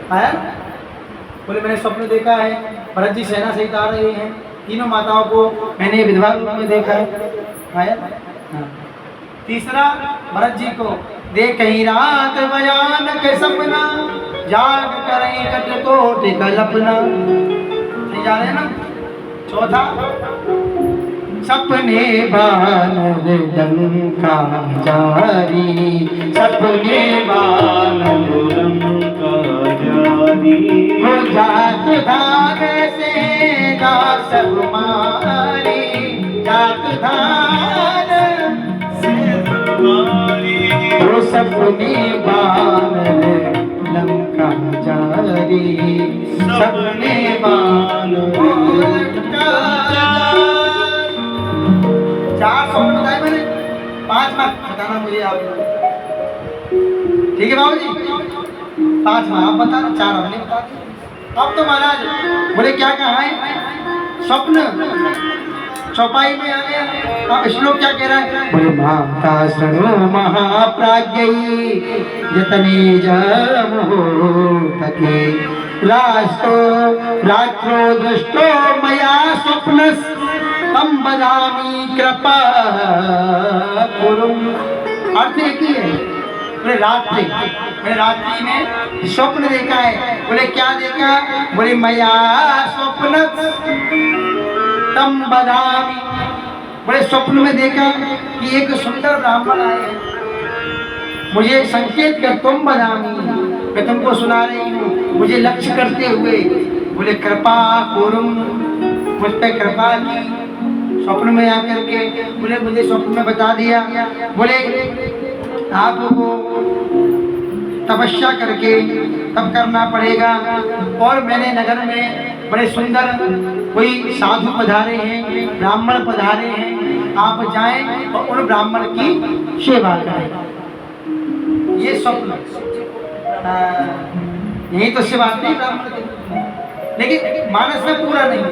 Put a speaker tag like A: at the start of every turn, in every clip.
A: आया? बोले मैंने स्वप्न देखा है, भरत जी सेना सहित आ रहे हैं, तीनों माताओं को मैंने विधवा रूप में देखा है। आया? हाँ। तीसरा, भरत जी को देख ही रात बयान के सपना, जाग करें कटकोट कल्पना। नहीं जा रहे हैं ना? चौथा, सपने बानर लंका जारी, सपने बानर लंका जारी, हो जात धान से दास हमारी, जात धान से हमारी, हो सपने बानर लंका जारी, सपने बानर लंका जारी। 4 स्वप्न बताए मैंने, 5 मत बताना मुझे आप। ठीक है बाबू जी, 5 आप बता, 4 हमने बता दिए। अब तो महाराज बोले क्या कहा है? स्वप्न चौपाई में आ गया। अब श्लोक क्या कह रहा है? बोले माता शृणु महाप्राज्ञई यतने जम हो तके, राष्ट्रो रात्रो दृष्टो मया स्वप्नस्, तम बदामी कृपा कुरुम। अर्थ एक ही है। बोले रात्रि, बोले रात्रि में स्वप्न देखा है। बोले क्या देखा? बोले मया स्वप्न तम बदामी। बोले स्वप्न में देखा कि एक सुंदर ब्राह्मण आए हैं, मुझे संकेत कर, तुम बदामी, मैं तुमको सुना रही हूँ, मुझे लक्ष्य करते हुए। बोले कृपा कुरुम, मुझ पर कृपा की। स्वप्न में आकर के बोले मुझे स्वप्न में बता दिया। बोले आपको तपस्या करके तब करना पड़ेगा। और मैंने नगर में बड़े सुंदर कोई साधु पधारे हैं, ब्राह्मण पधारे हैं, आप जाएं और उन ब्राह्मण की सेवा करें। ये स्वप्न यही तो सेवा आती है ब्राह्मण, लेकिन मानस में पूरा नहीं है,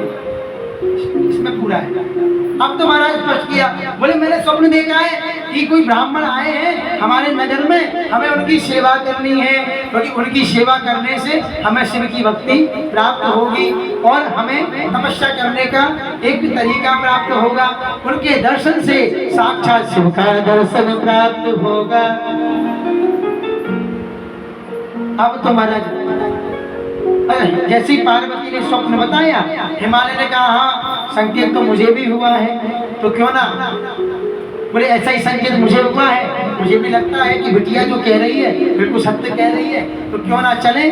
A: इसमें पूरा है। अब तो महाराज स्पष्ट किया। बोले मैंने स्वप्न देखा है कि कोई ब्राह्मण आए हैं हमारे नगर में, हमें उनकी सेवा करनी है, क्योंकि उनकी सेवा करने से हमें शिव की भक्ति प्राप्त होगी और हमें तपस्या करने का एक भी तरीका प्राप्त होगा। उनके दर्शन से साक्षात शिव का दर्शन प्राप्त होगा। अब तो महाराज जैसे ही पार्वती ने स्वप्न बताया, हिमालय ने कहा हाँ संकेत तो मुझे भी हुआ है, तो क्यों ना। बोले ऐसा ही संकेत मुझे हुआ है, मुझे भी लगता है कि बिटिया जो कह रही है बिल्कुल सत्य कह रही है, तो क्यों ना चले।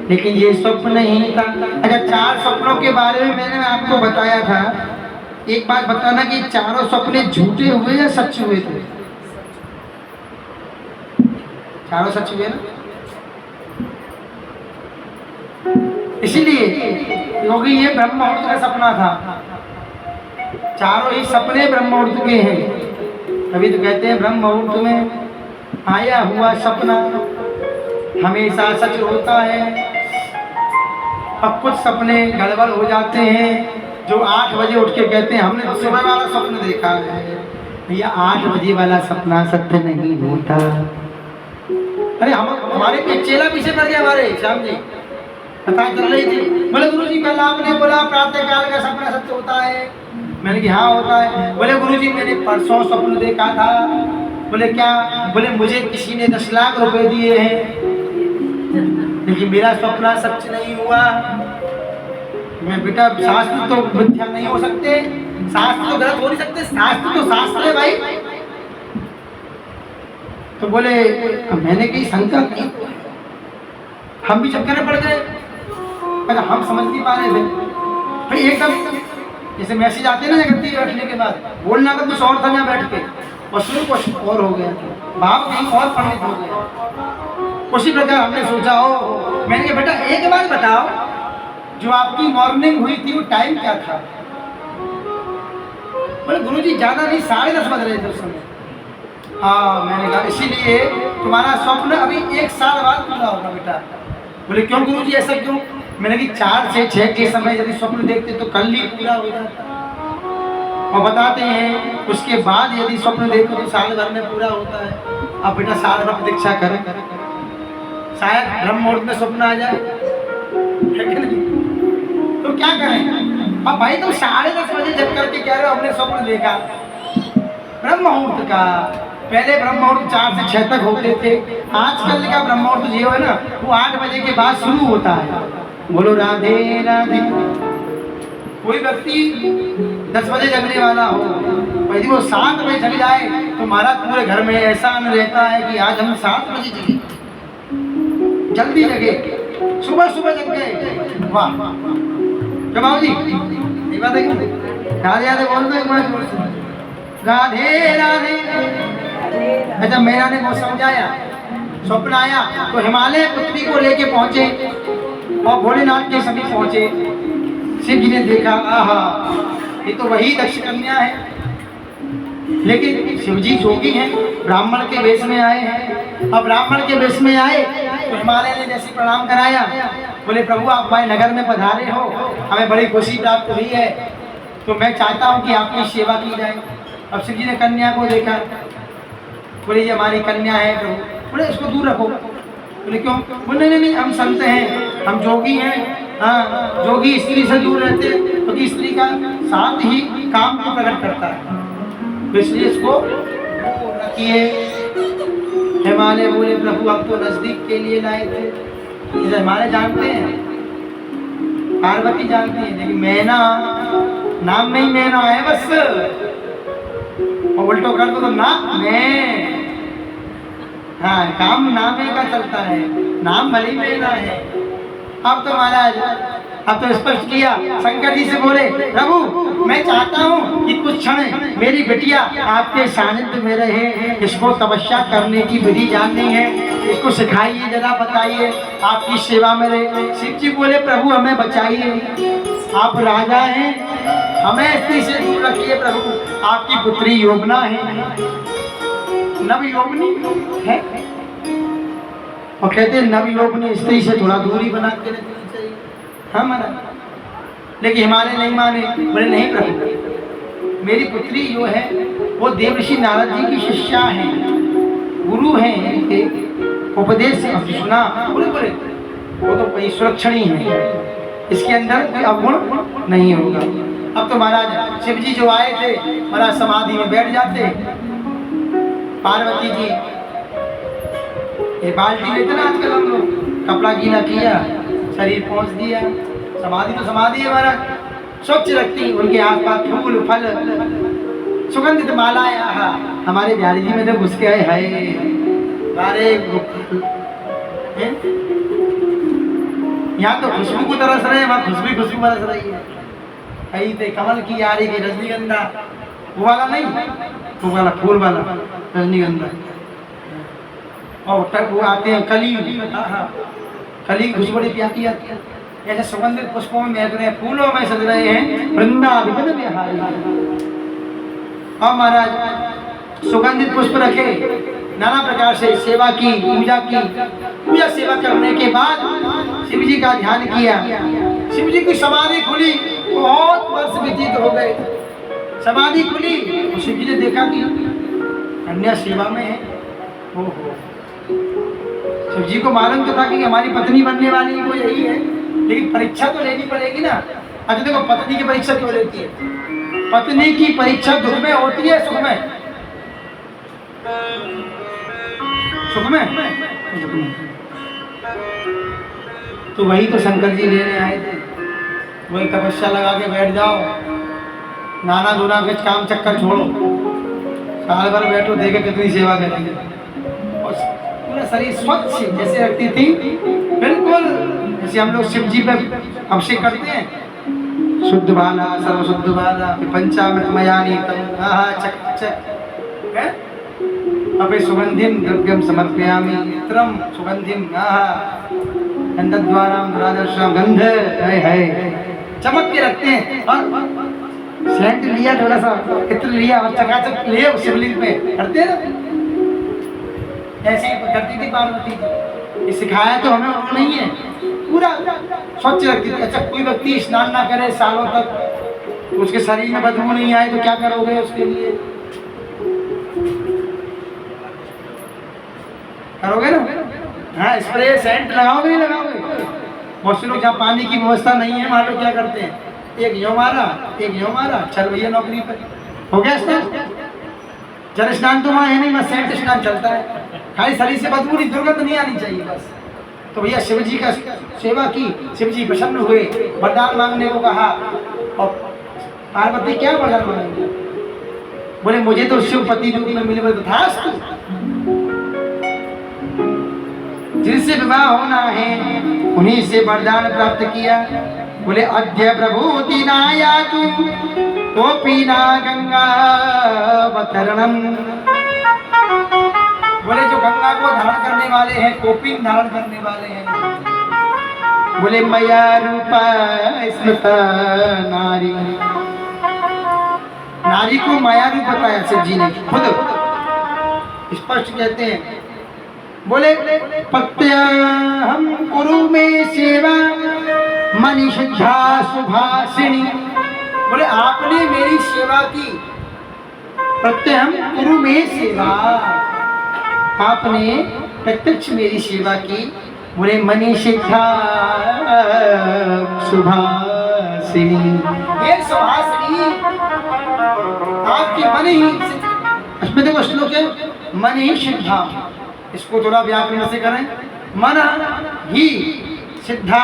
A: लेकिन ये स्वप्न नहीं था। अच्छा, 4 स्वप्नों के बारे में मैंने आपको बताया था। एक बात बताना कि चारों सपने झूठे हुए या सच हुए थे? चारों सच हुए ना? इसीलिए क्योंकि ये ब्रह्म मुहूर्त का सपना था। चारों ही सपने ब्रह्म मुहूर्त के हैं। तभी तो कहते हैं ब्रह्म मुहूर्त में आया हुआ सपना हमेशा सच होता है। अब कुछ सपने गड़बड़ हो जाते हैं, जो 8 बजे उठ के कहते हैं हमने सुबह वाला स्वप्न देखा है। भैया 8 बजे वाला सपना सत्य नहीं होता। अरे हमारे के चेला पीछे पड़ गया हमारे श्याम जी, पता चल रही थी। बोले गुरुजी कल आपने बोला प्रातः काल का सपना सत्य होता है। मैंने कहा हाँ होता है। बोले गुरुजी मैंने परसों स्वप्न देखा था। बोले क्या? बोले मुझे किसी ने 10 लाख रुपए दिए हैं, लेकिन मेरा स्वप्न सच नहीं हुआ। मैं बेटा शास्त्र तो मिथ्या नहीं हो सकते, शास्त्र तो गलत हो नहीं सकते, शास्त्र तो शास्त्र है भाई। तो बोले मैंने कही शंका की, हम भी चक्कर में पड़ गए। अगर हम समझ नहीं पा रहे थे, फिर एकदम जैसे मैसेज आते हैं ना जगती बैठने के बाद, बोलना तो कुछ और था यहाँ बैठ के, और शुरू कुछ और हो गया, भाव कहीं और पंडित हो गया। उसी प्रकार हमने सोचा हो, मैंने कहा बेटा एक बार बताओ जो आपकी मॉर्निंग हुई थी वो टाइम क्या था? बोले गुरुजी ज्यादा नहीं 10:30 बज रहे थे उस समय। हाँ, मैंने कहा इसीलिए तुम्हारा स्वप्न अभी 1 साल बाद पूरा होगा बेटा। बोले क्यों गुरुजी ऐसा क्यों? मैंने कहा 4 से 6 के समय यदि स्वप्न देखते तो कल ही पूरा हो जाता। और बताते हैं उसके बाद यदि स्वप्न देखो तो साल भर में पूरा होता है। अब बेटा साल भर प्रतीक्षा करें, शायद ब्रह्म मुहूर्त में स्वप्न आ जाए, है कि नहीं? तो क्या करें? अब भाई तुम 10:30 बजे जग करके कह रहे हो हमने स्वप्न देखा ब्रह्म मुहूर्त का। पहले ब्रह्म मुहूर्त 4 से 6 तक होते थे, आजकल का ब्रह्म मुहूर्त जो है ना वो 8 बजे के बाद शुरू होता है। बोलो राधे राधे। कोई व्यक्ति 10 बजे जगने वाला हो, यदि वो 7 बजे जग जाए तो महाराज पूरे घर में ऐसा आनंद रहता है कि आज हम 7 बजे जगे, जल्दी जगे, सुबह सुबह जग गए। वाह क्या बाबू जी, ये बात है कि राधे राधे बोल दो एक बार जोर से, राधे राधे। अच्छा मेरा ने वो समझाया, स्वप्न आया तो हिमालय पुत्री को लेके पहुंचे और भोलेनाथ के समीप पहुंचे। शिव जी ने देखा, आहा ये तो वही दक्ष कन्या है, लेकिन शिव जी जोगी हैं, ब्राह्मण के वेश में आए हैं। अब ब्राह्मण के वेश में आए तो हिमालय ने जैसे प्रणाम कराया, बोले प्रभु आप हमारे नगर में पधारे हो, हमें बड़ी खुशी प्राप्त हुई है, तो मैं चाहता हूँ कि आपकी सेवा की जाए। अब शिव जी ने कन्या को देखा, बोले ये हमारी कन्या है प्रभु। बोले इसको दूर रखो। बोले क्यों? बोले नहीं हम संत हैं, हम जोगी हैं। हाँ जोगी स्त्री से दूर रहते हैं क्योंकि स्त्री का साथ ही काम को प्रकट करता है, तो इसलिए इसको रखिए। हिमालय बोले प्रभु अब तो नजदीक के लिए लाए थे। हिमालय जानते हैं, पार्वती जानती है, लेकिन मैना नाम में ही मैना है बस, और उल्टो कर दो तो ना मैं। हाँ काम नाम का चलता है, नाम भले मैना है। अब तो महाराज अब तो स्पष्ट किया, शंकर जी से बोले प्रभु मैं चाहता हूँ कि कुछ क्षण मेरी बिटिया आपके सानिध्य में रहे, इसको तपस्या करने की विधि जाननी है, इसको सिखाइए जरा, बताइए, आपकी सेवा में रहे। शिव जी बोले प्रभु हमें बचाइए, आप राजा हैं, हमें स्त्री से दूर रखिए प्रभु, आपकी पुत्री योगना है, नव योगनी है, और कहते हैं नव योगनी स्त्री से थोड़ा दूरी बना के रखनी चाहिए। हाँ महाराज, लेकिन हिमालय नहीं माने, बोले नहीं प्रभु मेरी पुत्री जो है वो देवर्षि नारद जी की शिष्या है, गुरु हैं इनके, उपदेश सुना। बोले वो तो सुरक्षणी है, इसके अंदर कोई अवगुण नहीं होगा। अब तो महाराज शिव जी जो आए थे महाराज समाधि में बैठ जाते, पार्वती जी ये बाल्टी लेते ना आजकल हम लोग, कपड़ा गीला किया, शरीर पहुंच दिया, समाधि तो समाधि है महाराज, स्वच्छ रखती, उनके आसपास फूल फल सुगंधित मालाएं। हमारे बिहारी जी में तो घुस के आए हाय, अरे यहाँ तो खुशबू को तरस रहे हैं, वहाँ खुशबू बरस रही है। कहीं तो कमल की आ रही थी, रजनीगंधा वो वाला नहीं, वो वाला फूल वाला रजनीगंधा, और तक वो आते हैं कली, कली खुशबू बड़ी प्यारी आती है, ऐसे सुगंधित पुष्पों में महक रहे हैं, फूलों में सज रहे हैं वृंदावन बिहारी। और महाराज सुगंधित पुष्प रखे, नाना प्रकार से सेवा की, पूजा सेवा करने के बाद शिव जी का ध्यान किया। शिव जी की समाधि खुली, बहुत वर्ष व्यतीत हो गए, समाधि खुली, शिव जी ने देखा कि कन्या सेवा में है। ओहो, शिव जी को मालूम तो था कि हमारी पत्नी बनने वाली वो यही है, लेकिन परीक्षा तो लेनी पड़ेगी ना। अच्छा देखो पत्नी की परीक्षा क्यों लेती है? पत्नी की परीक्षा दुख में होती है सुख में? सुख में। तो वही तो शंकर जी लेने आए थे, वही तपस्या लगा के बैठ जाओ, नाना दूना के काम चक्कर छोड़ो, साल भर बैठो, देखे कितनी सेवा करेंगे, और पूरा शरीर स्वच्छ जैसे रखती थी, बिल्कुल जैसे हम लोग शिव जी पे अभिषेक करते हैं, शुद्ध बाला सर्व शुद्ध बाला पंचामृतमयानी चक है, अभी सुगंधिम द्रव्यम समर्पयामि इत्रम सुगंधिम गंधद्वारा दुरादर्शम गंध है चमक के रखते हैं। और सेंट लिया थोड़ा सा, इत्र लिया और चकाचक लिए शिवलिंग पे करते हैं ना, ऐसे ही करती थी पार्वती जी। ये सिखाया तो हमें और नहीं है, पूरा स्वच्छ रखती थी। अच्छा कोई व्यक्ति स्नान ना करे सालों तक, उसके शरीर में बदबू नहीं आए तो क्या करोगे उसके लिए? करोगे ना? हाँ, स्प्रे सेंट लगाओगे नहीं लगाओगे? बहुत से लोग जहाँ पानी की व्यवस्था नहीं है वहाँ लोग क्या करते हैं, एक यो मारा एक यो मारा, चल भैया नौकरी पर, हो गया स्नान। जल स्नान तो वहाँ है नहीं, बस सेंट स्नान चलता है, खाली शरीर से बदबू नहीं, दुर्गंध नहीं आनी चाहिए बस। तो भैया शिव जी का सेवा की, शिव जी प्रसन्न हुए, वरदान मांगने को कहा। और पार्वती क्या वरदान मांगेंगे? बोले मुझे तो शिव पति रूप में मिले, बोले तथास्तु। जिनसे विवाह होना है उन्हीं से वरदान प्राप्त किया। बोले अद्य प्रभूति नायातु कोपीना गंगा अवतरणम। बोले जो गंगा को धारण करने वाले हैं, कोपीन धारण करने वाले हैं। बोले मया रूपा स्मृता नारी, नारी को माया रूप बताया शिव जी ने खुद स्पष्ट कहते हैं। बोले प्रत्यहम कुरु में सेवा मनीषिद्धा सुभाषिणी। बोले आपने मेरी सेवा की, प्रत्यहम कुरु में सेवा, आपने प्रत्यक्ष मेरी सेवा की। बोले मनीषिद्धा सुभाषिणी, ये सुभाषिनी आपकी मन ही, इसमें देखो श्लोक है मन ही सिद्धा, इसको थोड़ा व्याकरण से करें, मन ही सिद्धा,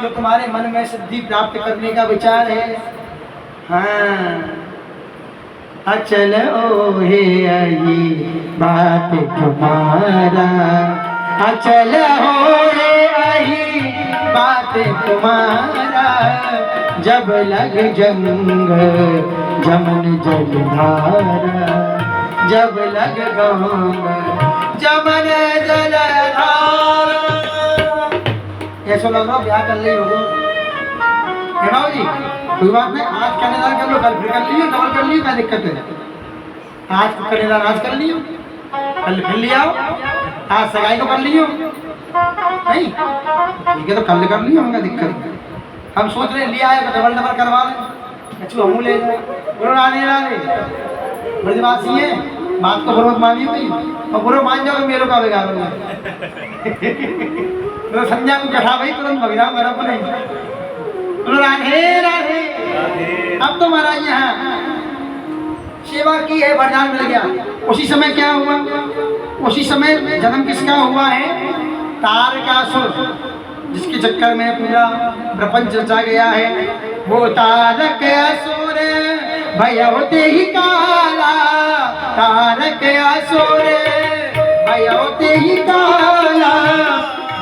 A: जो तुम्हारे मन में सिद्धि प्राप्त करने का विचार है। हाँ, अचल ओ हे आई बात तुम्हारा, अचल हो रे आई बात तुम्हारा, जब लग जंग जमन जलधारा, जब लग गंग जमन जलधारा। ऐसा लग रहा ब्याह कर ली होगो जी, कोई बात नहीं, आज कन्यादान कर लो, कल फिर कर लियो, डबल कर लियो, क्या दिक्कत है? आज कन्यादान आज कर लियो, कल फिर ले आओ, आज सगाई को कर लियो, नहीं ठीक है तो कल कर लियो, हमें दिक्कत। हम सोच रहे लिया है तो डबल डबल करवा लें, अच्छी हमू ले जाए, बोलो राधे राधे। बड़ी बात ये है, बात को बुरा मानिए भाई, और बुरा मान जाओ तो मेरे का बिगाड़ होगा। तो संज्ञा को कथा भाई तुरंत भगना मेरा को नहीं। बोलो राधे राधे। अब तो महाराज यहाँ सेवा की है, वरदान मिल गया। उसी समय क्या हुआ, उसी समय जन्म किसका हुआ है? तारकासुर, जिसके चक्कर में पूरा प्रपंच रचा गया है। वो तारक असुर भयते ही काला, तारक असुर भयते ही काला,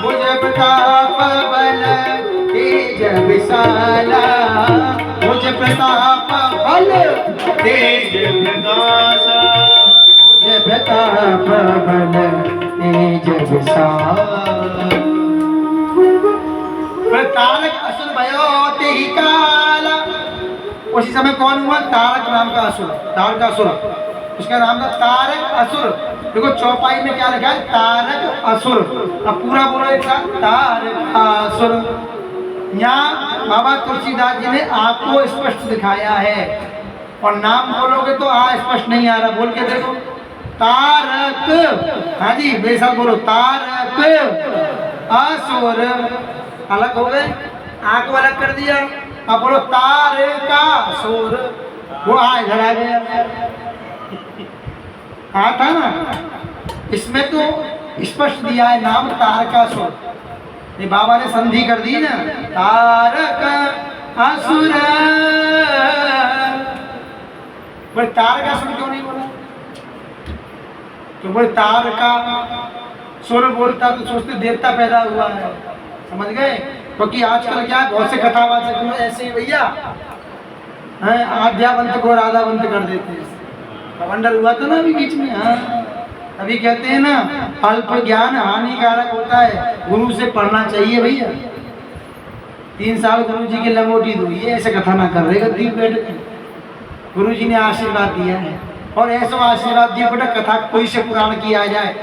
A: भुज प्रताप बल तेज विशाला, भुज प्रताप बल तेज प्रकाशा, भुज प्रताप बल तेज विशाला। तारक असुर भयोते ही काला, उसी समय कौन हुआ? तारक नाम का असुर, तारक असुर, उसका नाम था तारक असुर। देखो चौपाई में क्या लिखा है? तारक असुर। अब पूरा बोलो एक साथ, तारक असुर। यहाँ बाबा तुलसीदास जी ने आपको स्पष्ट दिखाया है, और नाम बोलोगे तो स्पष्ट नहीं आ रहा, बोल के देखो तारक, हाँ जी बेशक बोलो, तारक असुर, अलग हो गए, आंख को अलग कर दिया। अब बोलो तारकासुर, वो इधर आ गया, था ना, इसमें तो स्पष्ट दिया है नाम तारकासुर। ये बाबा ने संधि कर दी ना, तारक असुर। बोले तारकासुर क्यों नहीं बोला? तो बोले तारका सुर बोलता तो सोचते देवता पैदा हुआ है, समझ गए? क्योंकि आजकल क्या बहुत से कथावाचक ऐसे भैया आद्यावंत को राधावंत कर देते हैं। कमंडल हुआ था ना अभी बीच में, हाँ अभी कहते हैं ना अल्प ज्ञान हानिकारक होता है, गुरु से पढ़ना चाहिए भैया। 3 साल गुरु जी की लंगोटी दो, ये ऐसे कथा ना कर रहे गद्दी बैठ के। गुरु जी ने आशीर्वाद दिया है, और ऐसा आशीर्वाद दिया बेटा कथा कोई से पुराण किया जाए,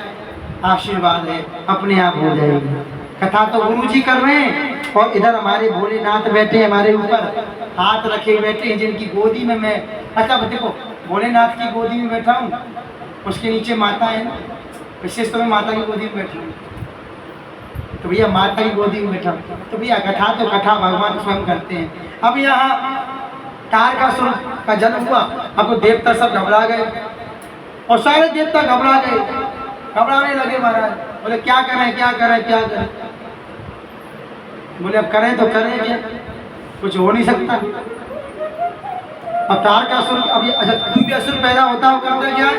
A: आशीर्वाद है अपने आप हो जाएगी। कथा तो गुरु जी कर रहे हैं, और इधर हमारे भोलेनाथ बैठे हमारे ऊपर हाथ रखे बैठे हैं, जिनकी गोदी में मैं, अच्छा देखो भोलेनाथ की गोदी में बैठा हूँ, उसके नीचे माता है ना, विशेष तो मैं माता की गोदी में बैठा हूँ। तो भैया माता की गोदी में बैठा, तो भैया कथा तो कथा भगवान स्वयं करते हैं। अब यहाँ तारकासुर का जन्म हुआ, अब तो देवता सब घबरा गए और सारे देवता घबरा गए, घबराने लगे महाराज। बोले क्या करें क्या करें क्या करें। बोले अब करें तो करें क्या, कुछ हो नहीं सकता। अब तारकासुर, अब अच्छा कोई भी असुर पैदा होता हो करता क्या है,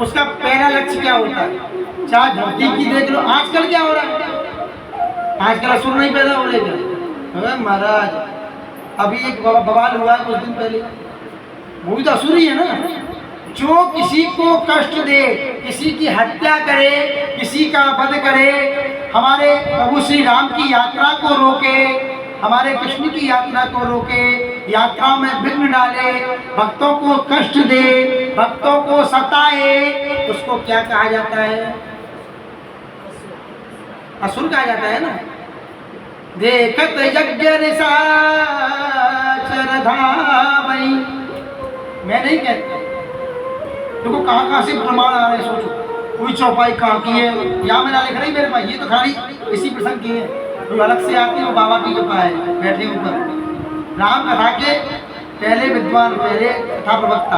A: उसका पहला लक्ष्य क्या होता है। चाहे धरती की देख लो, आजकल क्या हो रहा है, आजकल असुर नहीं पैदा हो रहे क्या महाराज। अभी एक बवाल हुआ है कुछ दिन पहले, वो भी तो असुर ही है ना। जो किसी को कष्ट दे, किसी की हत्या करे, किसी का वध करे, हमारे प्रभु श्री राम की यात्रा को रोके, हमारे कृष्ण की यात्रा को रोके, यात्रा में विघ्न डाले, भक्तों को कष्ट दे, भक्तों को सताए, उसको क्या कहा जाता है, असुर कहा जाता है ना। देखत यज्ञ निशाचर धावई, मैं नहीं कहता, देखो कहाँ से प्रमाण आ रहे हैं, सोचो कोई चौपाई कहाँ की है, यहाँ मैंने लिख रही मेरे पास, ये तो खाली इसी प्रसंग की है, कोई अलग से आती है वो बाबा की कृपा है बैठे ऊपर। राम कथा के पहले विद्वान, पहले कथा प्रवक्ता,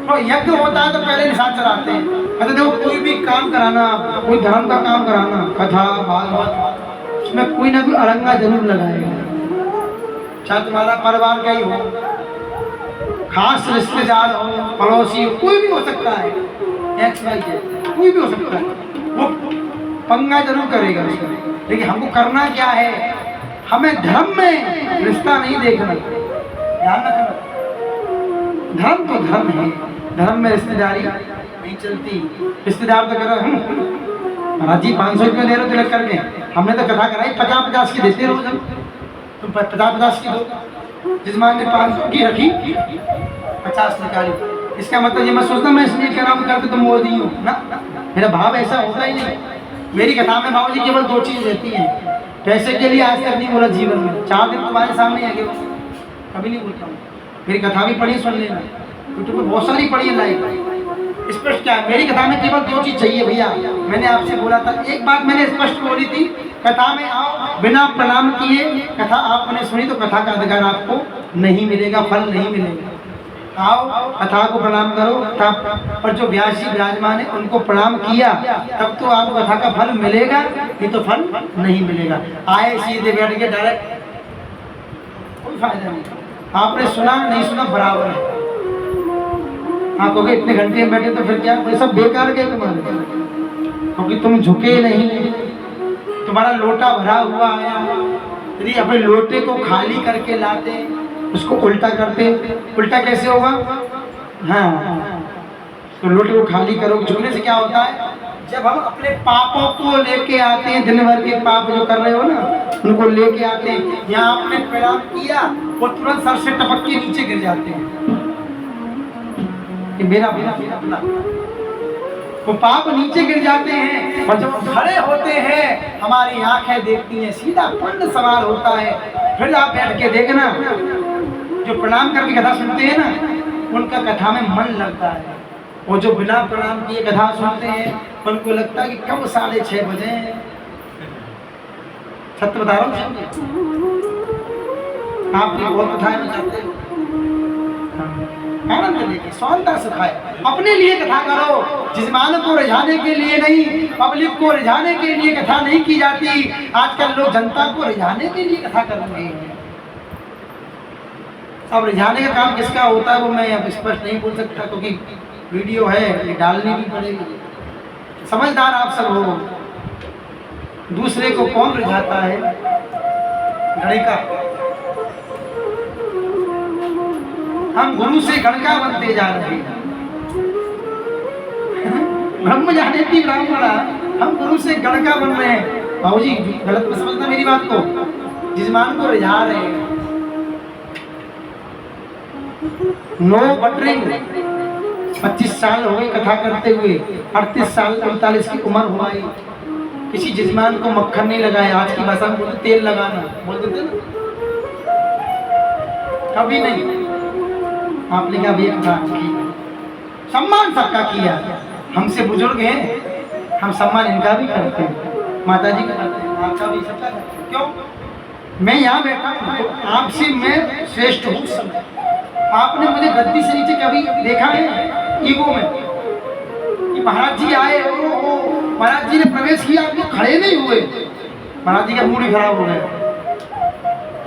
A: तो यज्ञ होता है तो पहले निशाचर आते हैं। अच्छा देखो कोई भी काम कराना, कोई धर्म का काम कराना, कथा भागवत, उसमें कोई ना कोई अड़ंगा जरूर लगाएगा, चाहे तुम्हारा परिवार का ही हो, खास रिश्तेदार हो, पड़ोसी हो, कोई भी हो सकता है, एक्स वाई जेड कोई भी हो सकता है, वो पंगा जरूर करेगा उसका। लेकिन हमको करना क्या है, हमें धर्म में रिश्ता नहीं देखना, ध्यान रखना, धर्म तो धर्म है, धर्म में रिश्तेदारी नहीं चलती। रिश्तेदार तो करो महाराज जी 500 रुपये दे रहे हो तिलक करके, हमने तो कथा कराई 50-50 की देते रोज, हम तुम 50-50 की दो, जिस मान ने 500 की रखी 50 निकाली, इसका मतलब ये मैं सोचता मैं इसलिए कह रहा हूँ करते तो मोदी हूँ ना, मेरा भाव ऐसा होता ही नहीं। मेरी कथा में बाबू जी केवल 2 चीज़ रहती हैं, पैसे के लिए आज तक नहीं बोला जीवन में, 4 दिन तुम्हारे सामने आगे कभी नहीं बोलता हूँ। मेरी कथा भी पढ़ी, सुन लेना, यूट्यूब पर बहुत सारी पढ़ी है लाइव। स्पष्ट क्या है, मेरी कथा में केवल 2 चीज़ चाहिए भैया। मैंने आपसे बोला था, एक बात मैंने स्पष्ट बोली थी, कथा में आओ बिना प्रणाम किए, कथा आपने सुनी तो कथा का अधिकार आपको नहीं मिलेगा, फल नहीं मिलेगा। आओ कथा को प्रणाम करो, कथा पर जो व्यास जी विराजमान है उनको प्रणाम किया, तब तो आपको कथा का फल मिलेगा, नहीं तो फल नहीं मिलेगा। आए सीधे बैठ के डायरेक्ट कोई फायदा नहीं, आपने सुना नहीं सुना बराबर है। हाँ क्योंकि इतने घंटे में बैठे तो फिर क्या, वो सब बेकार गए तुम्हारे, क्योंकि तुम झुके नहीं, तुम्हारा लोटा भरा हुआ आया, यदि अपने लोटे को खाली करके लाते, उसको उल्टा करते, उल्टा कैसे होगा, हाँ तो लोटे को खाली करो। झुकने से क्या होता है, जब हम अपने पापों को लेके आते हैं, दिन भर के पाप जो कर रहे हो ना, उनको लेके आते हैं, यहाँ आपने प्रणाम किया, वो तुरंत सर से टपक के नीचे गिर जाते हैं, मेरा अपना वो पाप नीचे गिर जाते हैं, और जब खड़े होते हैं हमारी आंखें देखती हैं, सीधा पुण्य सवार होता है। फिर आप बैठ के देखना, जो प्रणाम करके कथा सुनते हैं ना, उनका कथा में मन लगता है, और जो बिना प्रणाम किए कथा सुनते हैं उनको लगता है कि कब 6:30 बजे। सत्य बता रहा हूँ, आप बहुत कथाएं में जाते हो, आनंद लेके स्वांता सुखाए, अपने लिए कथा करो, जिस्मान को रिझाने के लिए नहीं, पब्लिक को रिझाने के लिए कथा नहीं की जाती। आजकल लोग जनता को रिझाने के लिए कथा कर रहे हैं। अब रिझाने का काम किसका होता है वो मैं अब स्पष्ट नहीं बोल सकता, क्योंकि वीडियो है, ये डालनी भी पड़ेगी। समझदार आप सब हो, दूसरे को कौन रिझाता है, गणिका। हम गुरु से गणका बनते जा रहे हैं, ब्रह्म जाने की ब्राह्मणा, हम गुरु से गणका बन रहे हैं। बाबूजी गलत मत समझना मेरी बात को, जिस्मान को रिझा रहे हैं। नो बटरिंग, 25 साल हो गए कथा करते हुए, 38 साल 39 की उम्र हुआ है, किसी जिस्मान को मक्खन नहीं लगाया। आज की भाषा में बोलते तेल लगाना, बोल देते ना, कभी नहीं। आपने क्या भी कथा की, सम्मान सबका किया, हमसे बुजुर्ग हैं, हम सम्मान इनका भी करते हैं। माता जी का करते हैं, आपका भी सबका करते हैं। क्यों? मैं यहाँ बैठा हूँ तो आपसे मैं श्रेष्ठ हूँ सब। आपने मुझे गद्दी से नीचे कभी देखा है ईगो में कि महाराज जी आए हो, महाराज जी ने प्रवेश किया, आप खड़े नहीं हुए, महाराज जी का मूड ही खराब हो गया।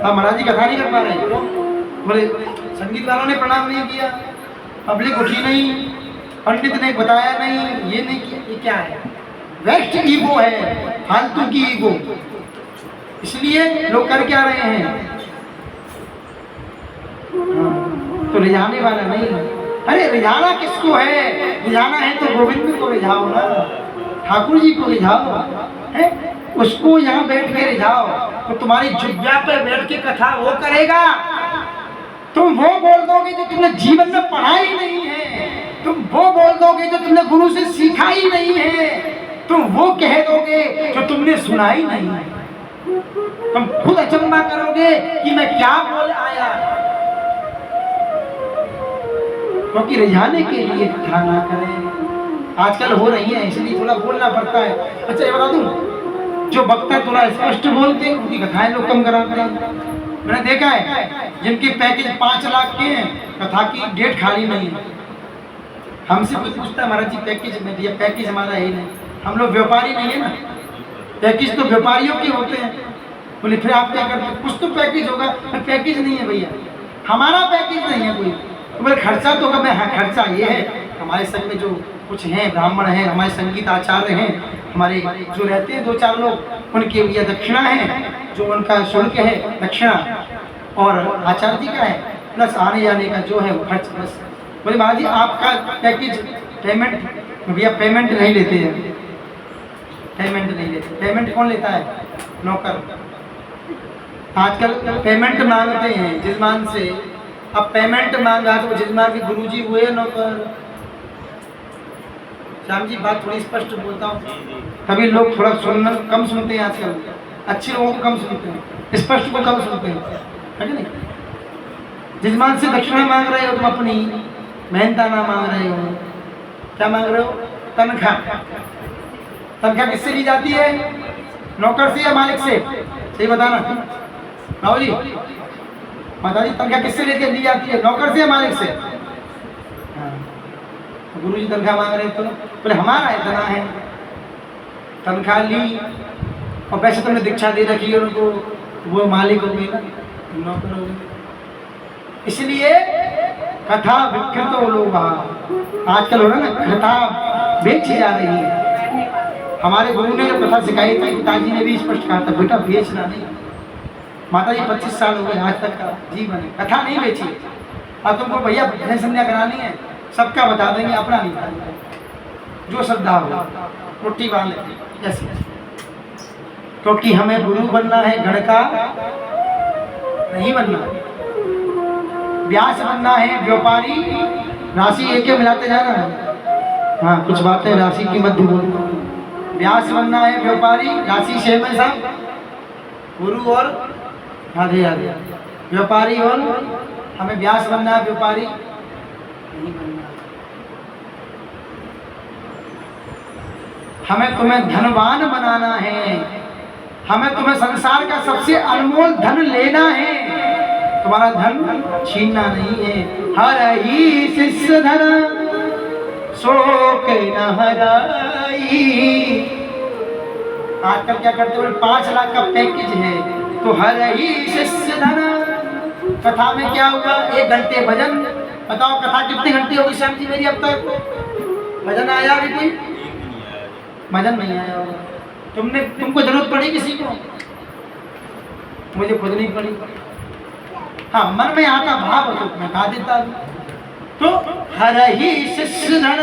A: अब महाराज जी कथा नहीं कर पा रहे, बोले संगीत वालों ने प्रणाम नहीं किया, पब्लिक उठी नहीं, पंडित ने बताया नहीं, ये नहीं किया, ये क्या है? वेस्ट ईगो है, फालतू की ईगो। इसलिए लोग कर क्या रहे हैं? तो रिझाने वाला नहीं है। अरे रिझाना किसको है? रिझाना है तो गोविंद को रिझाओ ना, ठाकुर जी को रिझाओ है, उसको यहाँ बैठ के रिझाओ। तो तुम्हारी जुब्बा पे बैठ के कथा वो करेगा, तुम वो बोल दोगे जो तुमने जीवन में पढ़ा ही नहीं है, तुम वो बोल दोगे जो तुमने गुरु से सीखा ही नहीं है, तुम वो कह दोगे जो तुमने सुना ही नहीं है। तुम खुद अचंबा करोगे कि मैं क्या बोल आया। क्योंकि रिझाने के लिए कथा ना करें। आजकल हो रही है इसलिए थोड़ा बोलना पड़ता है। अच्छा ये बता दूं, जो वक्ता थोड़ा स्पष्ट बोलते हैं उनकी कथाएं लोग कम कराते हैं। मैंने देखा है जिनके पैकेज 5 लाख के हैं, कथा की डेट खाली नहीं है। हमसे कोई पूछता है महाराज जी पैकेज में दिया, पैकेज हमारा ही नहीं, हम लोग व्यापारी नहीं है ना, पैकेज तो व्यापारियों के होते हैं। बोले फिर आप क्या करते? कुछ तो पैकेज होगा। पैकेज नहीं है भैया, हमारा पैकेज नहीं है कोई। तो बोले खर्चा तो होगा। मैं हाँ खर्चा ये है, हमारे संग में जो कुछ हैं ब्राह्मण हैं, हमारे संगीत आचार्य हैं, हमारे जो रहते हैं 2-4 लोग, उनके लिए दक्षिणा है, जो उनका शुल्क है दक्षिणा, और आचार्य जी का है, प्लस आने जाने का जो है वो खर्च बस। बोले महाराज जी आपका पैकेज पेमेंट, भैया पेमेंट नहीं लेते हैं, पेमेंट नहीं लेते। पेमेंट कौन लेता है? नौकर। आजकल पेमेंट मांगते हैं जजमान से। अब पेमेंट मांगा तो जजमान के गुरुजी हुए नौकर। श्याम जी बात थोड़ी स्पष्ट बोलता हूँ, तभी लोग थोड़ा सुनना कम सुनते हैं आजकल, अच्छे लोगों को कम सुनते हैं, स्पष्ट को कम सुनते हैं, है नहीं? जजमान से दक्षिणा मांग रहे हो तुम, अपनी मेहनता ना मांग रहे हो। क्या मांग रहे हो? तनख्वाह। तनख्वाह किससे ली जाती है? नौकर से या मालिक से? सही बताना बाबू जी, माता जी तनख्वाह किससे लेके ली जाती है? नौकर से या मालिक से? गुरु जी तनख्वाह मांग रहे हैं तो बोले हमारा इतना है, तनख्वाह ली और पैसे तुमने दीक्षा दे रखी है उनको, वो मालिक हो गए ना, नौकर हो गए। इसलिए कथा विकृत लोग आजकल हो रहा है ना, कथा बेची जा रही है। हमारे गुरु ने जो कथा सिखाई थी, पिताजी ने भी स्पष्ट कहा था बेटा बेचना नहीं। माता जी 25 साल हो गए आज तक का जीवन है, कथा नहीं बेची। अब तुमको भैया भजन संध्या करानी है, सबका बता देंगे, अपना नहीं बताएंगे। जो श्रद्धा हो मुट्ठी बांध लेते जैसे, क्योंकि हमें गुरु बनना है, गण का नहीं बनना है। व्यास बनना है, व्यापारी राशि एक मिलाते जाना है। हाँ कुछ बातें राशि की मध्य बोल। व्यास बनना है, व्यापारी राशि से में सब गुरु और राधे राधे, व्यापारी और हमें व्यास बनना है, व्यापारी नहीं बनना। हमें तुम्हें धनवान बनाना है, हमें तुम्हें संसार का सबसे अनमोल धन लेना है, तुम्हारा धन छीनना नहीं है। हर ही शिष्य धन शोक न हराई। आजकल क्या करते हैं? 5 लाख का पैकेज है तो हर ही शिष्य धन। कथा में क्या हुआ? 1 घंटे भजन। बताओ कथा कितने घंटे होगी श्याम जी मेरी अब तक? भजन आया अभी कोई? भजन नहीं आया होगा। तुमको जरूरत पड़ी किसी को? मुझे खुद नहीं पड़ी। हाँ मन में आता भाव तो मैं गा देता हूँ। तो हर ही शिष्य धन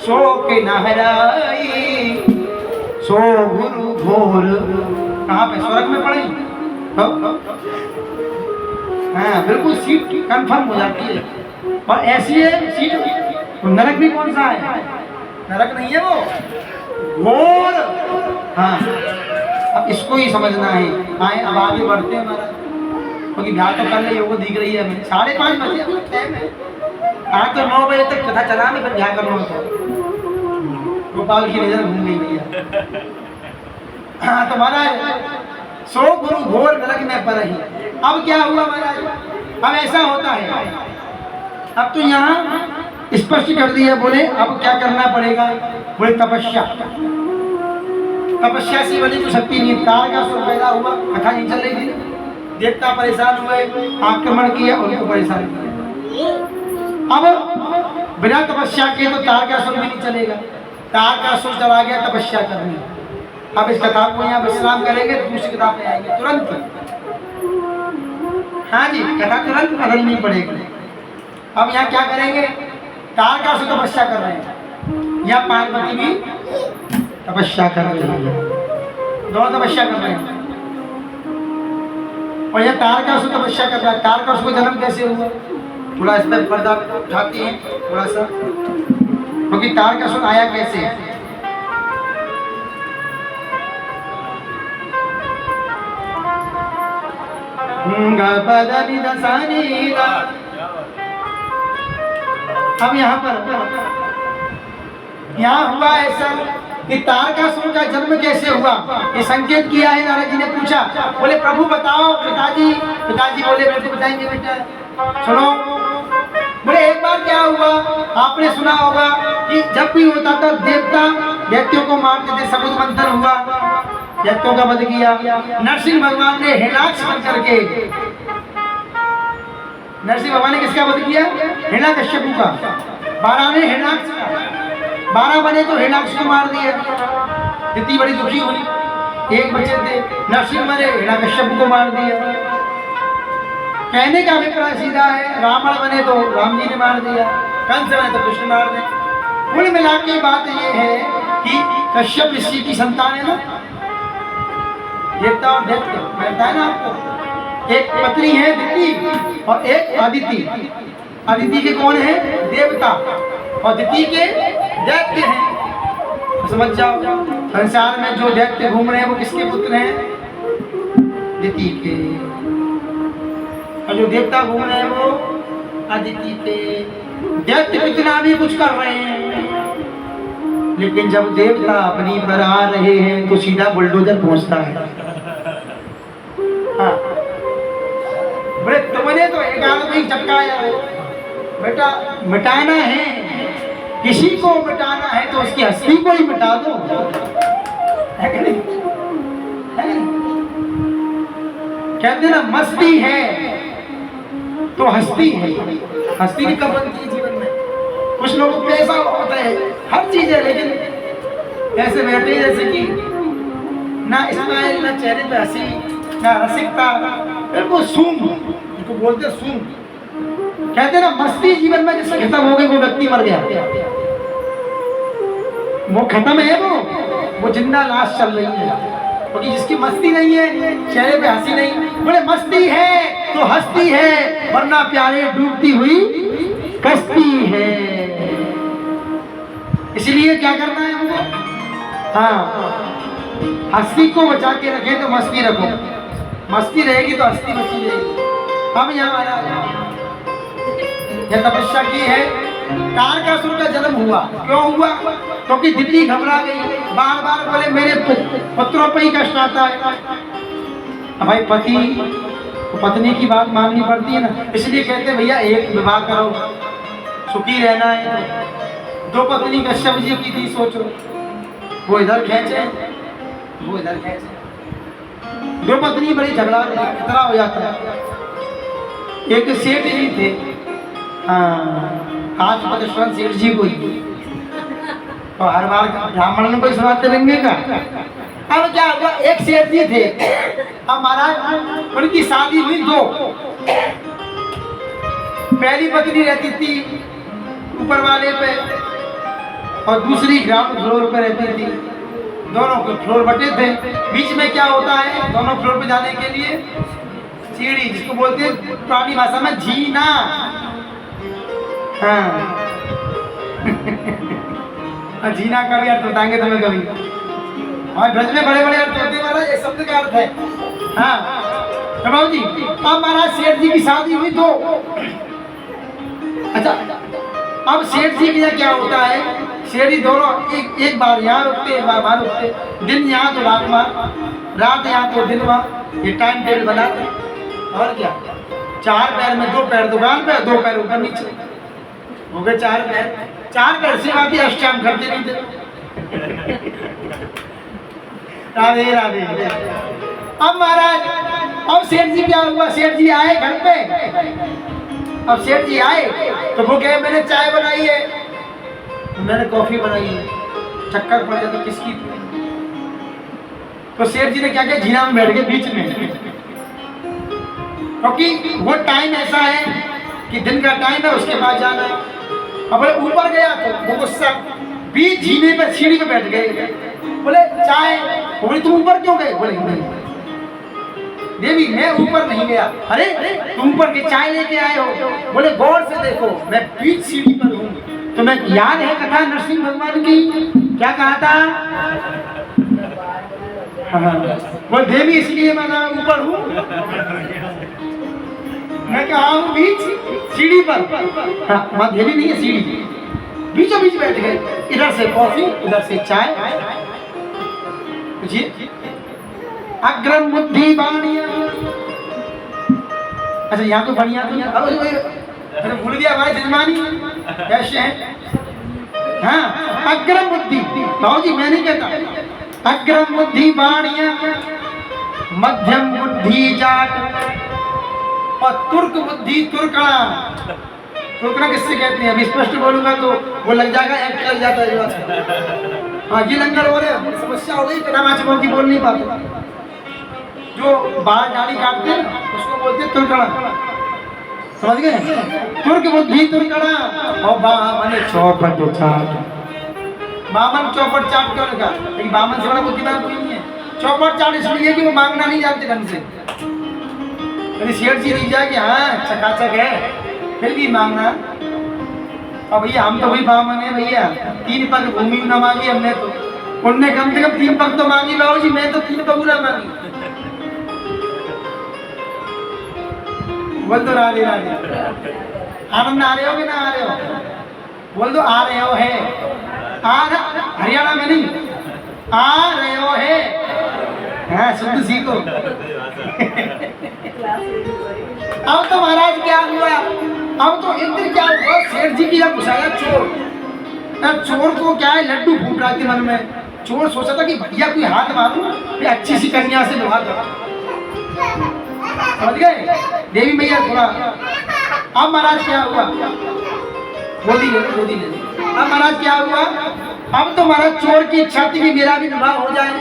A: शोक न हराई, सो गुरु घोर। कहाँ पे? स्वर्ग में पढ़ी। हाँ बिल्कुल सीट कंफर्म हो जाती है। और ऐसी है सीट, तो नरक भी कौन सा है? नरक नहीं है वो, घोर। हाँ अब इसको ही समझना है। आए अब आगे बढ़ते हैं महाराज, क्योंकि ब्याह तो कर ले वो दिख रही है हमें। 5:30 बजे अभी टाइम है। आज तो 9 बजे तक कथा चला में, फिर ब्याह करना होता। गोपाल की नजर घूम गई भैया। हाँ तो महाराज सो गुरु घोर नरक में पर ही। अब क्या हुआ महाराज, अब ऐसा होता है, अब तो यहाँ स्पष्ट कर दिया। बोले अब क्या करना पड़ेगा, बोले तपस्या। तपस्या से बनी तो शक्ति नहीं। तार का सुर पैदा हुआ, कथा नहीं चल रही थी, देवता परेशान हुए, आक्रमण किया, उनको परेशान किया। अब बिना तपस्या के तो तार का सुर भी नहीं चलेगा। तार का सुर चला गया तपस्या करनी। अब इस कथा को यहाँ विश्राम करेंगे, दूसरी किताब में आएंगे तुरंत। हाँ जी, कथा तुरंत बदलनी पड़ेगी। अब यहाँ क्या करेंगे, तार का सुर तपस्या कर रहे हैं, यहाँ पार्वती भी तपस्या कर रही है, दोनों तपस्या कर रहे हैं। और यह तार का सुर तपस्या कर रहा है। तार का सुर जन्म कैसे हुआ, थोड़ा इसमें पर्दा उठाती है थोड़ा सा, क्योंकि तार का सुर आया कैसे। अब यहाँ पर यहाँ हुआ ऐसा कि तारकासुर का जन्म कैसे हुआ, ये संकेत किया है। नारद जी ने पूछा, बोले प्रभु बताओ। पिताजी बोले बिल्कुल बताएंगे बेटा, सुनो। बोले एक बार क्या हुआ, आपने सुना होगा कि जब भी होता था देवता दैत्यों को मारते थे, समुद्र मंथन हुआ, दैत्यों का वध किया। नरसिंह भगवान ने हिरण्याक्ष बन करके, नरसिंह भगवान ने किसका वध किया, हिरण्याकश्यपु का। 12 ने हिरण्याक्ष का, 12 बने तो हिरण्याक्ष को मार दिया। इतनी बड़ी दुखी हुई, एक बचे थे, नरसिंह मरे, हिरण्याकश्यपु को मार दिया। कहने का अभिप्राय सीधा है, रावण बने तो राम जी ने मार दिया, कंस बने तो कृष्ण मार दे। कुल मिला के बात ये है कि कश्यप ऋषि की संतान है ना, देवता और दैत्य कहता है ना आपको। एक पत्नी है दिति और एक अदिति। अदिति के कौन है, देवता, और दिति के दैत्य हैं। समझ जाओ, संसार में जो दैत्य घूम रहे हैं वो किसके पुत्र हैं, दिति के। और जो देवता घूम रहे हैं वो अदिति के। दैत्य कितना भी कुछ कर रहे हैं, लेकिन जब देवता अपनी पर आ रहे हैं तो सीधा बुलडोजर पहुंचता है। हाँ, बोले तुमने तो एक आदमी चपकाया है बेटा, मिटाना है, किसी को मिटाना है तो उसकी हस्ती को ही मिटा दो, है कि नहीं? है नहीं? कहते ना मस्ती है तो हस्ती है। हस्ती भी कब बनती है जीवन में। कुछ लोगों को पैसा होता है, हर चीज है, लेकिन ऐसे बैठे जैसे कि ना स्माइल, ना चेहरे पे हंसी, ना रसिकता, बिल्कुल सूंघ, उनको बोलते सूंघ। कहते ना मस्ती जीवन में जिससे खत्म हो गई वो व्यक्ति मर गया, वो खत्म है, वो जिंदा लाश चल रही है। क्योंकि जिसकी मस्ती नहीं है, चेहरे पे हंसी नहीं, बोले मस्ती है तो हस्ती है, वरना प्यारे डूबती हुई कश्ती है। इसलिए क्या करना है हमको, हाँ, हस्ती को बचा के रखे तो मस्ती रखो, मस्ती रहेगी तो हस्ती बची रहेगी। हम यहाँ आया तपस्या की है। तारकासुर का जन्म हुआ, क्यों हुआ, क्योंकि दिति घबरा गई, बार बार बोले मेरे पुत्रों पर ही कष्ट आता है। भाई पति पत्नी की बात माननी पड़ती है ना, इसलिए कहते भैया एक विवाह करो, सुखी रहना है। 2 पत्नी कश्यप जी की थी, सोचो, वो इधर खेचे वो इधर खेचे, 2 पत्नी बड़ी झगड़ा खतरा हो जाता है। एक सेठ जी थे, आज पदश्वन सेठ जी को ही, तो हर बार ब्राह्मण को सुनाते रहेंगे का। अब क्या हुआ, एक सेठ जी थे, अब महाराज उनकी शादी हुई 2। पहली पत्नी रहती थी ऊपर वाले पे और दूसरी ग्राउंड फ्लोर पे रहती थी। दोनों के फ्लोर बटे थे, बीच में क्या होता है, दोनों फ्लोर पे जाने के लिए सीढ़ी, जिसको बोलते हैं पुरानी भाषा में जीना। हाँ जीना का भी अर्थ बताएंगे तुम्हें कभी, और ब्रज में बड़े बड़े अर्थ होते हैं महाराज, एक शब्द का अर्थ है। हाँ प्रभु जी, अब महाराज सेठ जी की शादी हुई 2। अच्छा, अब सेठ जी के यहाँ क्या होता है, सेठ जी दोनों एक बार यहाँ रुकते, एक बार वहाँ रुकते, दिन यहाँ तो रात वहाँ, रात यहाँ तो दिन वहाँ, ये टाइम टेबल बनाते। और क्या, 4 पैर में 2 पैर दुकान पे, 2 पैर ऊपर नीचे, हो गए 4 पैर। 4 पैर से बात अष्टांग करते नहीं थे। राधे राधे। अब महाराज, अब सेठ जी क्या हुआ, सेठ जी आए घर पे। अब सेठ जी आए तो वो कहे मैंने चाय बनाई है, मैंने कॉफी बनाई है, चक्कर पड़ जाता किसकी। तो सेठ जी ने क्या किया, जीना में बैठ गए बीच में, क्योंकि वो टाइम ऐसा है कि दिन का टाइम है, उसके बाद जाना है। अब ऊपर गया तो वो गुस्सा, बीच जीने पे सीढ़ी पे बैठ गए, बोले चाय, बोले तुम ऊपर क्यों गए, बोले नहीं देवी मैं ऊपर नहीं गया। अरे तुम ऊपर के चाय लेके आए हो, बोले गौर से देखो मैं बीच सीढ़ी पर हूँ। तो मैं, याद है कथा नरसिंह भगवान की, क्या कहा था, वो देवी इसलिए मैं ऊपर हूँ, मैं कहा हूँ बीच सीढ़ी पर। हाँ देवी नहीं है, सीढ़ी, बीचों बीच बैठ गए, इधर से कॉफी उधर से चाय। जी अग्रम बुद्धि बाणिया, अच्छा यहाँ तो बढ़िया तो अरे भूल गया भाई जजमानी कैसे है। हाँ अग्रम बुद्धि, भाव जी मैं नहीं कहता, अग्रम बुद्धि बाणिया, मध्यम बुद्धि जाट, और तुर्क बुद्धि तुर्कणा। तुर्कणा किससे कहते हैं, अभी स्पष्ट बोलूंगा तो वो लग जाएगा, एक्ट लग जाता है। हाँ ये लंगर हो रहे, समस्या हो गई, कनामाचकों की बोल नहीं पाते, जो बाल दाढ़ी काटते हैं उसको बोलते हैं तुर्कणा, समझ गए। तुर्क बुद्धि तुर्कणा, और बामन चौपट चाट। बामन चौपट चाट क्यों लिखा, लेकिन बामन से बड़ा बुद्धिमान कोई नहीं है। चौपट चाट इसलिए कि वो मांगना नहीं जानते ढंग से, यदि सेठ जी दिख जाए कि हाँ चकाचक है, फिर भी मांगना। अब भैया हम तो वही बामन है भैया, 3 पग भूमि न मांगी हमने, तो उनने कम से कम 3 पग तो मांगी बाबू जी, मैं तो 3 पग ना मांगी। बोल दो राधे राधे, आनंद आ रहे हो कि ना आ रहे हो, बोल दो आ रहे हो है, हरियाणा में नहीं, आ रहे हो है, हाँ शुद्ध सीखो। अब तो महाराज क्या हुआ, अब तो एक दिन क्या हुआ, सेठ जी की जब घुसाया चोर, चोर को क्या है लड्डू फूट रहा थे मन में। चोर सोचा था कि भैया कोई हाथ मारूं, ये अच्छी सी कन्या से विवाह करा, समझ गए देवी मैया थोड़ा। अब महाराज क्या हुआ, गोदी ले लो। अब महाराज क्या हुआ, अब तो महाराज चोर की इच्छा थी कि मेरा भी विवाह हो जाए,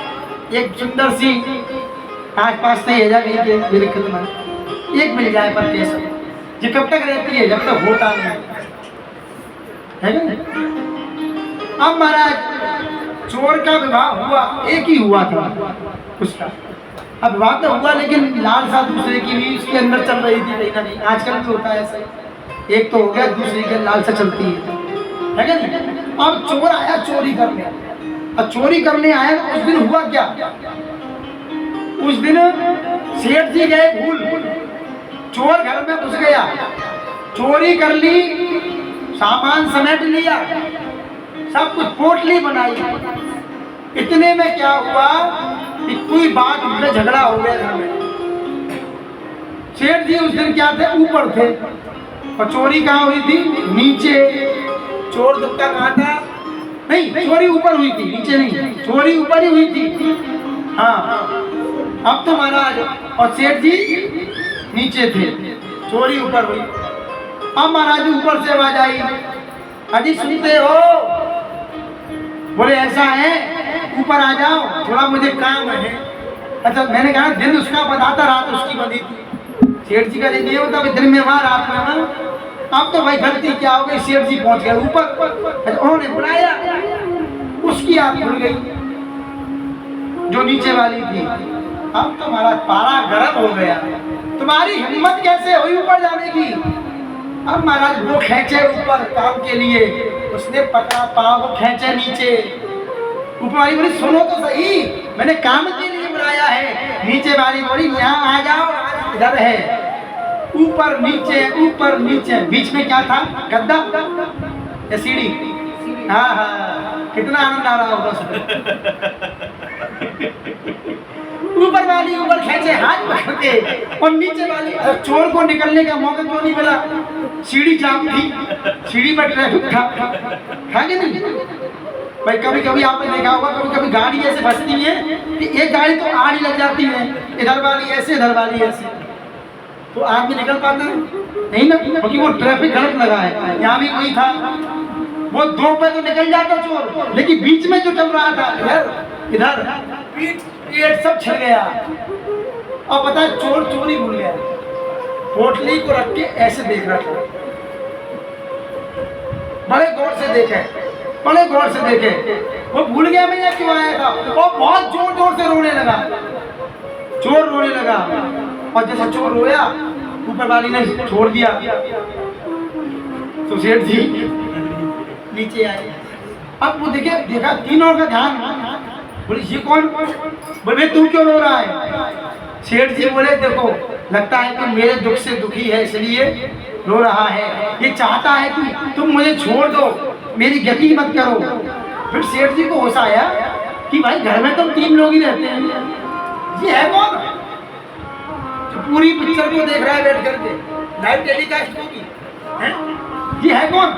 A: एक सुंदर सी आस-पास से है मेरे खिदमत एक मिल जाए, पर कैसे ये कब तक रहती है, जब तक होता नहीं है ना। अब महाराज चोर का विवाह हुआ, एक ही हुआ था उसका, अब विवाह तो हुआ लेकिन लालसा दूसरे की भी उसके अंदर चल रही थी कहीं ना कहीं, आजकल भी होता है ऐसा, एक तो हो गया दूसरे की लालसा चलती है क्या नहीं। अब चोर आया चोरी करने, अब चोरी करने आया तो उस दिन हुआ क्या, उस दिन सेठ जी गए भूल, चोर घर में घुस गया, चोरी कर ली, सामान समेट लिया, सब कुछ पोटली बनाई। इतने में क्या हुआ कि कोई बात में झगड़ा हो गया घर में। सेठ जी उस दिन क्या थे, ऊपर थे, और चोरी कहाँ हुई थी, नीचे। चोर दुपका कहाँ था, नहीं चोरी ऊपर हुई थी, नीचे नहीं, चोरी ऊपर ही हुई थी। हाँ अब तो महाराज और सेठ जी नीचे थे, चोरी ऊपर हुई। अब महाराज ऊपर से आवाज आई, अजी सुनते हो, बोले ऐसा है ऊपर आ जाओ, थोड़ा मुझे काम है। अच्छा मैंने कहा दिन उसका बताता, रात उसकी बनी थी। सेठ जी का ये होता दिन में वहाँ रात में वहाँ। अब तो भाई गलती क्या हो गई, सेठ जी पहुंच गए ऊपर, उन्होंने बुलाया, उसकी आँख खुल गई जो नीचे वाली थी। अब तो हमारा पारा गर्म हो गया, तुम्हारी हिम्मत कैसे हुई ऊपर जाने की। अब महाराज वो खींचे ऊपर काम के लिए, उसने पकड़ा पाँव को खींचे नीचे। ऊपर वाली बोली सुनो तो सही, मैंने काम के लिए बुलाया है। नीचे वाली बोली यहाँ आ जाओ, इधर है। ऊपर नीचे, बीच में क्या था, गद्दा या सीढ़ी? हाँ हाँ कितना आनंद आ रहा होगा उसको। ऊपर वाली ऊपर खींचे हाथ पकड़ के, और नीचे वाली चोर को निकलने का मौका क्यों नहीं मिला? सीढ़ी जाम थी, सीढ़ी पर ट्रैफिक था कि नहीं भाई? कभी कभी आपने देखा होगा, कभी कभी गाड़ी ऐसे फंसती है कि एक गाड़ी तो आड़ी लग जाती है, इधर वाली ऐसे इधर वाली ऐसे, तो आदमी निकल पाता है नहीं ना, क्योंकि वो ट्रैफिक गलत लगा है। यहाँ भी कोई था, वो 2 पे तो निकल जाता चोर, लेकिन बीच में जो चल रहा था इधर इधर पीठ सब छिल गया। और पता है चोर चोरी भूल गया, पोटली को रख के ऐसे देख रहा था। बड़े गौर से देखे, बड़े गौर से देखे, वो भूल गया मैं यहाँ क्यों आया था, और बहुत जोर जोर से रोने लगा। चोर रोने लगा, और जैसे चोर रोया ऊपर वाली ने छोड़ दिया, तो सेठ जी नीचे आए। अब वो देखा तीनों का ध्यान, बोले ये कौन? बोले तू क्यों रो रहा है? सेठ जी बोले देखो, लगता है कि मेरे दुख से दुखी है इसलिए रो रहा है, ये चाहता है कि तुम मुझे छोड़ दो, मेरी गति मत करो। फिर सेठ जी को होश आया कि भाई घर में तो 3 लोग ही रहते हैं, ये है कौन जो पूरी पिक्चर को देख रहा है बैठ करके, लाइव टेलीकास्ट होगी, ये है कौन?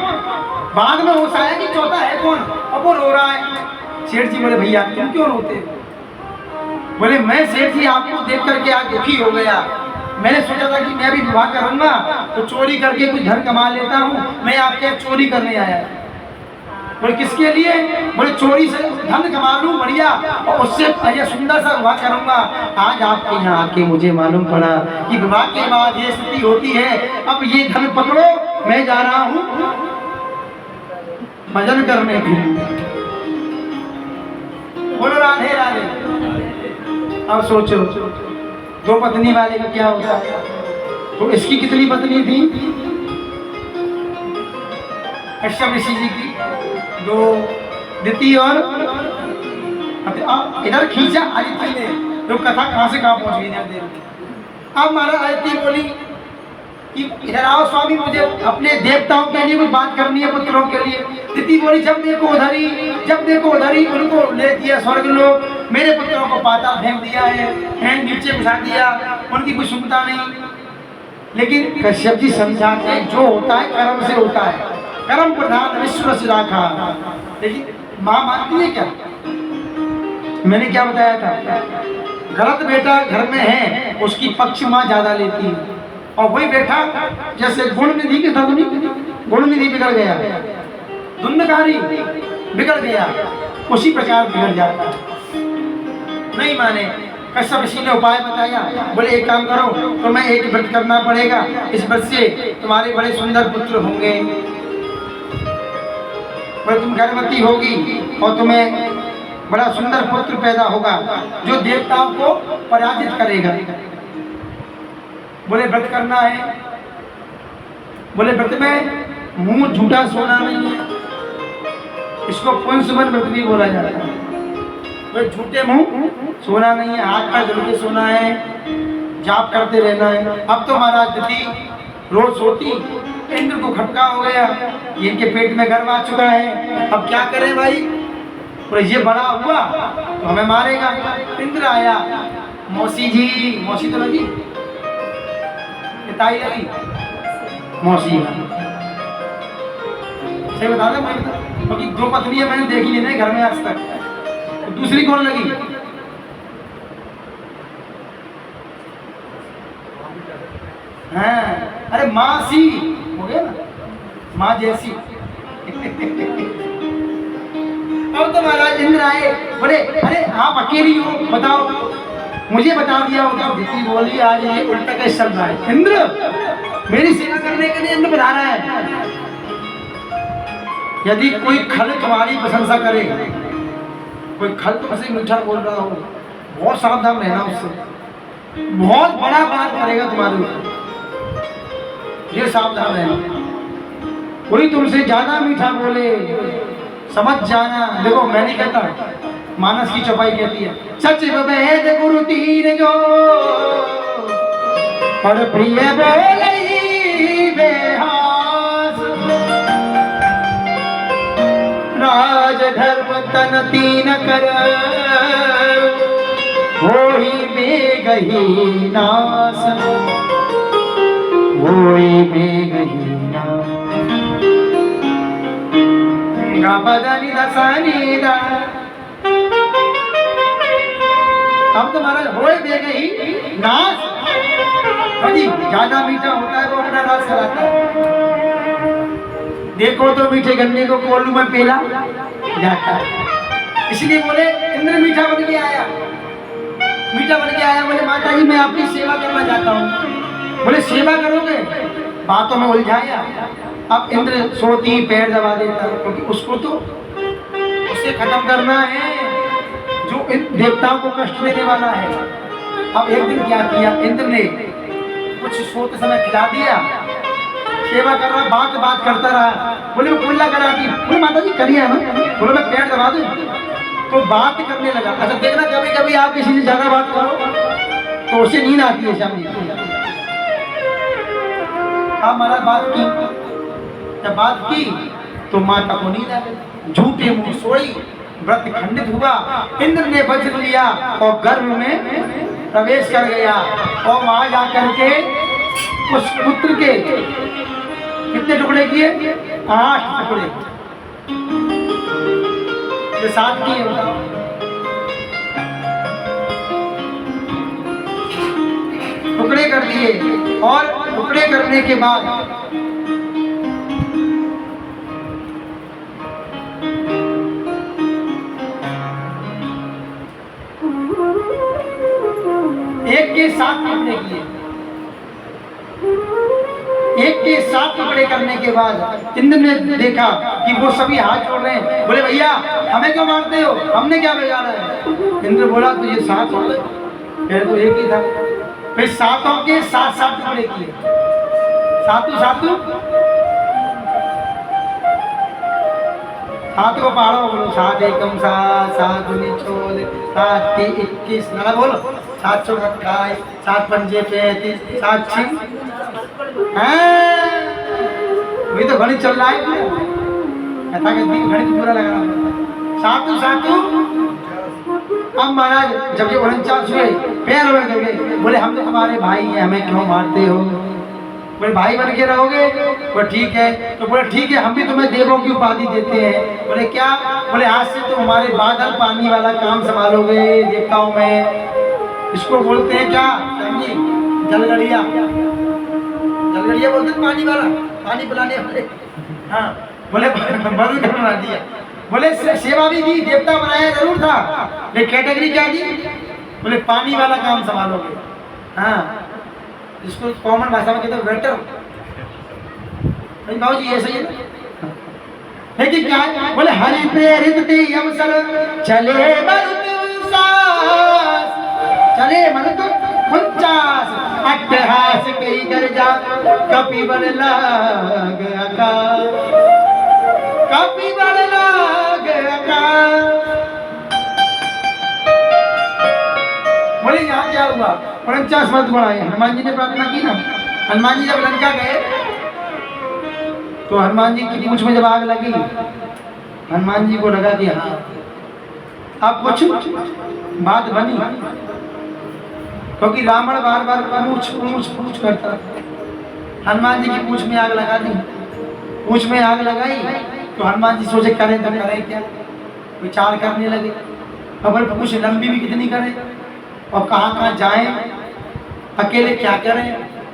A: बाद में होश आया कि चौथा है कौन, अब वो रो रहा है। सेठ जी बोले भैया तुम क्यों रोते? बोले मैं सेठ जी आपको देख करके आज दुखी हो गया, मैंने सोचा था कि मैं भी विवाह करूंगा तो चोरी करके कुछ धन कमा लेता हूँ, मैं आपके यहाँ चोरी करने आया। बोले किसके लिए? बोले चोरी से धन कमा लूं बढ़िया, और उससे बढ़िया सुंदर सा विवाह करूंगा। आज आपके यहाँ आके मुझे मालूम पड़ा कि विवाह के बाद ये स्थिति होती है। अब ये धन पकड़ो, मैं जा रहा हूँ भजन करने के लिए। बोलो राधे राधे। अब सोचो 2 पत्नी वाले का क्या होता? तो इसकी कितनी पत्नी थी? कश्यप ऋषि जी की 2, दिति और इधर खींचा आदित्य ने। तो कथा कहाँ से कहाँ पहुंच गई? अब महाराज आदित्य बोली कि इधर आओ स्वामी, मुझे अपने देवताओं के लिए कुछ बात करनी है, पुत्रों के लिए। दिति बोली जब देखो उधर ही उनको ले दिया स्वर्ग लोग, मेरे पुत्रों को पाताल फेंक दिया है, नीचे घुसा दिया, उनकी कुछ सुनता नहीं। लेकिन कश्यप जी समझाते हैं जो होता है कर्म से होता है, कर्म प्रधान विश्व से राखा। लेकिन माँ मानती है क्या? मैंने क्या बताया था, गलत बेटा घर में है उसकी पक्ष माँ ज्यादा लेती है, और वही बेटा जैसे गुण निधि के था, गुण निधि बिगड़ गया, धुंधकारी बिगड़ गया, उसी प्रकार बिगड़ जाता। नहीं माने। कश्यप ऋषि ने उपाय बताया, बोले एक काम करो, तुम्हें एक व्रत करना पड़ेगा, इस व्रत से तुम्हारे बड़े सुंदर पुत्र होंगे, बोले तुम गर्भवती होगी और तुम्हें बड़ा सुंदर पुत्र पैदा होगा जो देवताओं को पराजित करेगा। बोले व्रत करना है। बोले व्रत में मुंह झूठा सोना नहीं है, इसको पुंसवन व्रत भी बोला जाता है। बोले झूठे मुंह सोना नहीं है, हाथ पैर धुल के सोना है, जाप करते रहना है। अब तो महाराज दिति रोज सोती, इंद्र को खटका हो गया, इनके पेट में गर्भ आ चुका है, अब क्या करें भाई? बोले ये बड़ा हुआ तो हमें मारेगा। इंद्र आया, मौसी जी, मौसी तो लगी, ताई लगी, मौसी सही बता दे, क्योंकि 2 पत्नियां मैंने देखी नहीं घर में आज तक, तो दूसरी कौन लगी? हाँ, अरे मासी हो गया ना, माँ जैसी। अब तो महाराज इंद्र आए, बोले अरे आप अकेली हो, बताओ, मुझे बता दिया होगा। दिति बोली आज ये उल्टा कैसे चल रहा है? इंद्र मेरी सेवा करने के लिए इंद्र बता रहा है। यदि कोई खल तुम्हारी प्रशंसा करे, कोई खल तुमसे मीठा बोल रहा हो, बहुत सावधान रहना उससे, बहुत बड़ा बात करेगा तुम्हारे ऊपर, ये सावधान रहना। कोई तुमसे ज्यादा मीठा बोले समझ जाना। देखो मैं नहीं कहता, मानस की चौपाई कहती है, सच वेद गुरु तीन जो और प्रिय बेहास राज धर्म तन तीन कर, होई बेगही नास, होई बेगही नास। बदनी दसानी दा। अब तो महाराज होए बेगही नास। जी ज्यादा मीठा होता है वो अपना नाश कराता है। देखो तो मीठे गन्ने को कोल्हू में पेला जाता है। इसलिए बोले इंद्र मीठा बन के आया, मीठा बन के आया। बोले माता जी मैं आपकी सेवा करना चाहता हूँ। बोले सेवा करोगे? बातों में उलझाया। अब इंद्र सोती पैर दबा देता, क्योंकि उसको तो उसे खत्म करना है जो इन देवताओं को कष्ट देने वाला है। अब एक दिन क्या किया इंद्र ने, कुछ सोते समय खिला दिया, सेवा कर रहा, बात बात करता रहा। बोले वो कुल्ला करा दी। बोले माता जी करिए ना। बोले मैं पैर दबा दूं। तो बात करने लगा। अच्छा देखना कभी कभी आप किसी से ज्यादा बात करो तो उसे नींद आती है शाम को। हाँ महाराज बात की, जब बात की तो माता को नींद आ गई। झूठे मुंह सोई, व्रत खंडित हुआ। इंद्र ने वज्र लिया और गर्भ में प्रवेश कर गया और वहां जाकर के उस पुत्र के कितने टुकड़े किए? 8 टुकड़े। ये 7 किए टुकड़े कर दिए। और टुकड़े करने के बाद एक के 7 टुकड़े किए। एक के 7 टुकड़े करने के बाद इंद्र ने देखा कि वो सभी हाथ जोड़ रहे हैं। बोले भैया हमें क्यों मारते हो, हमने क्या बिगाड़ा है? इंद्र बोला तो ये 7 हो गए, पहले तो एक ही था। फिर 7 के 7 टुकड़े किए। 7 को पहाड़ों बोलो। 7 एकम 7, 7 दूनी 14, 7 3 21। ना बोलो 7 चौक 28, 7 पंजे 35, 7 6। वही तो गणित चल रहा है। कथा के गणित पूरा लगा रहा है। 7। अब महाराज जब ये 49 हुए पैर बन गए। बोले हम तो तुम्हारे भाई हैं, हमें क्यों मारते हो? बोले भाई बन के रहोगे? बोले ठीक है। तो बोले ठीक है, हम भी तुम्हें देवों की उपाधि देते हैं। बोले क्या? बोले आज से तुम हमारे बादल पानी वाला काम संभालोगे देवताओं में। इसको बोलते हैं क्या समझी? जलगड़िया। जलगड़िया बोलते हैं पानी वाला, पानी पिलाने वाले। हाँ बोले बदल बना दिया। बोले सेवा भी दी, देवता बनाया जरूर था, लेकिन कैटेगरी क्या दी? बोले पानी वाला काम संभालोगे। हाँ इसको कॉमन भाषा में कहते हैं वेटर। भाई जी ऐसा ही है। लेकिन क्या है? बोले हरि प्रेरित थे अवसर चले चले मरुत 49 अट्टहास कई गर्जा कपि बल लाग आकाश, कपि बल लाग आकाश। बोले यहाँ क्या हुआ? 49 मत बढ़ाए। हनुमान जी ने प्रार्थना की ना। हनुमान जी जब लंका गए तो हनुमान जी की पूंछ में जब आग लगी, हनुमान जी को लगा दिया अब कुछ बात बनी, क्योंकि रावण बार बार पूछ करता। हनुमान जी की पूंछ में आग लगा दी। पूंछ में आग लगाई तो हनुमान जी सोचे करें तो करें क्या, विचार करने लगे। अब पूंछ लंबी भी कितनी करें और कहाँ कहाँ जाएं, अकेले क्या करें?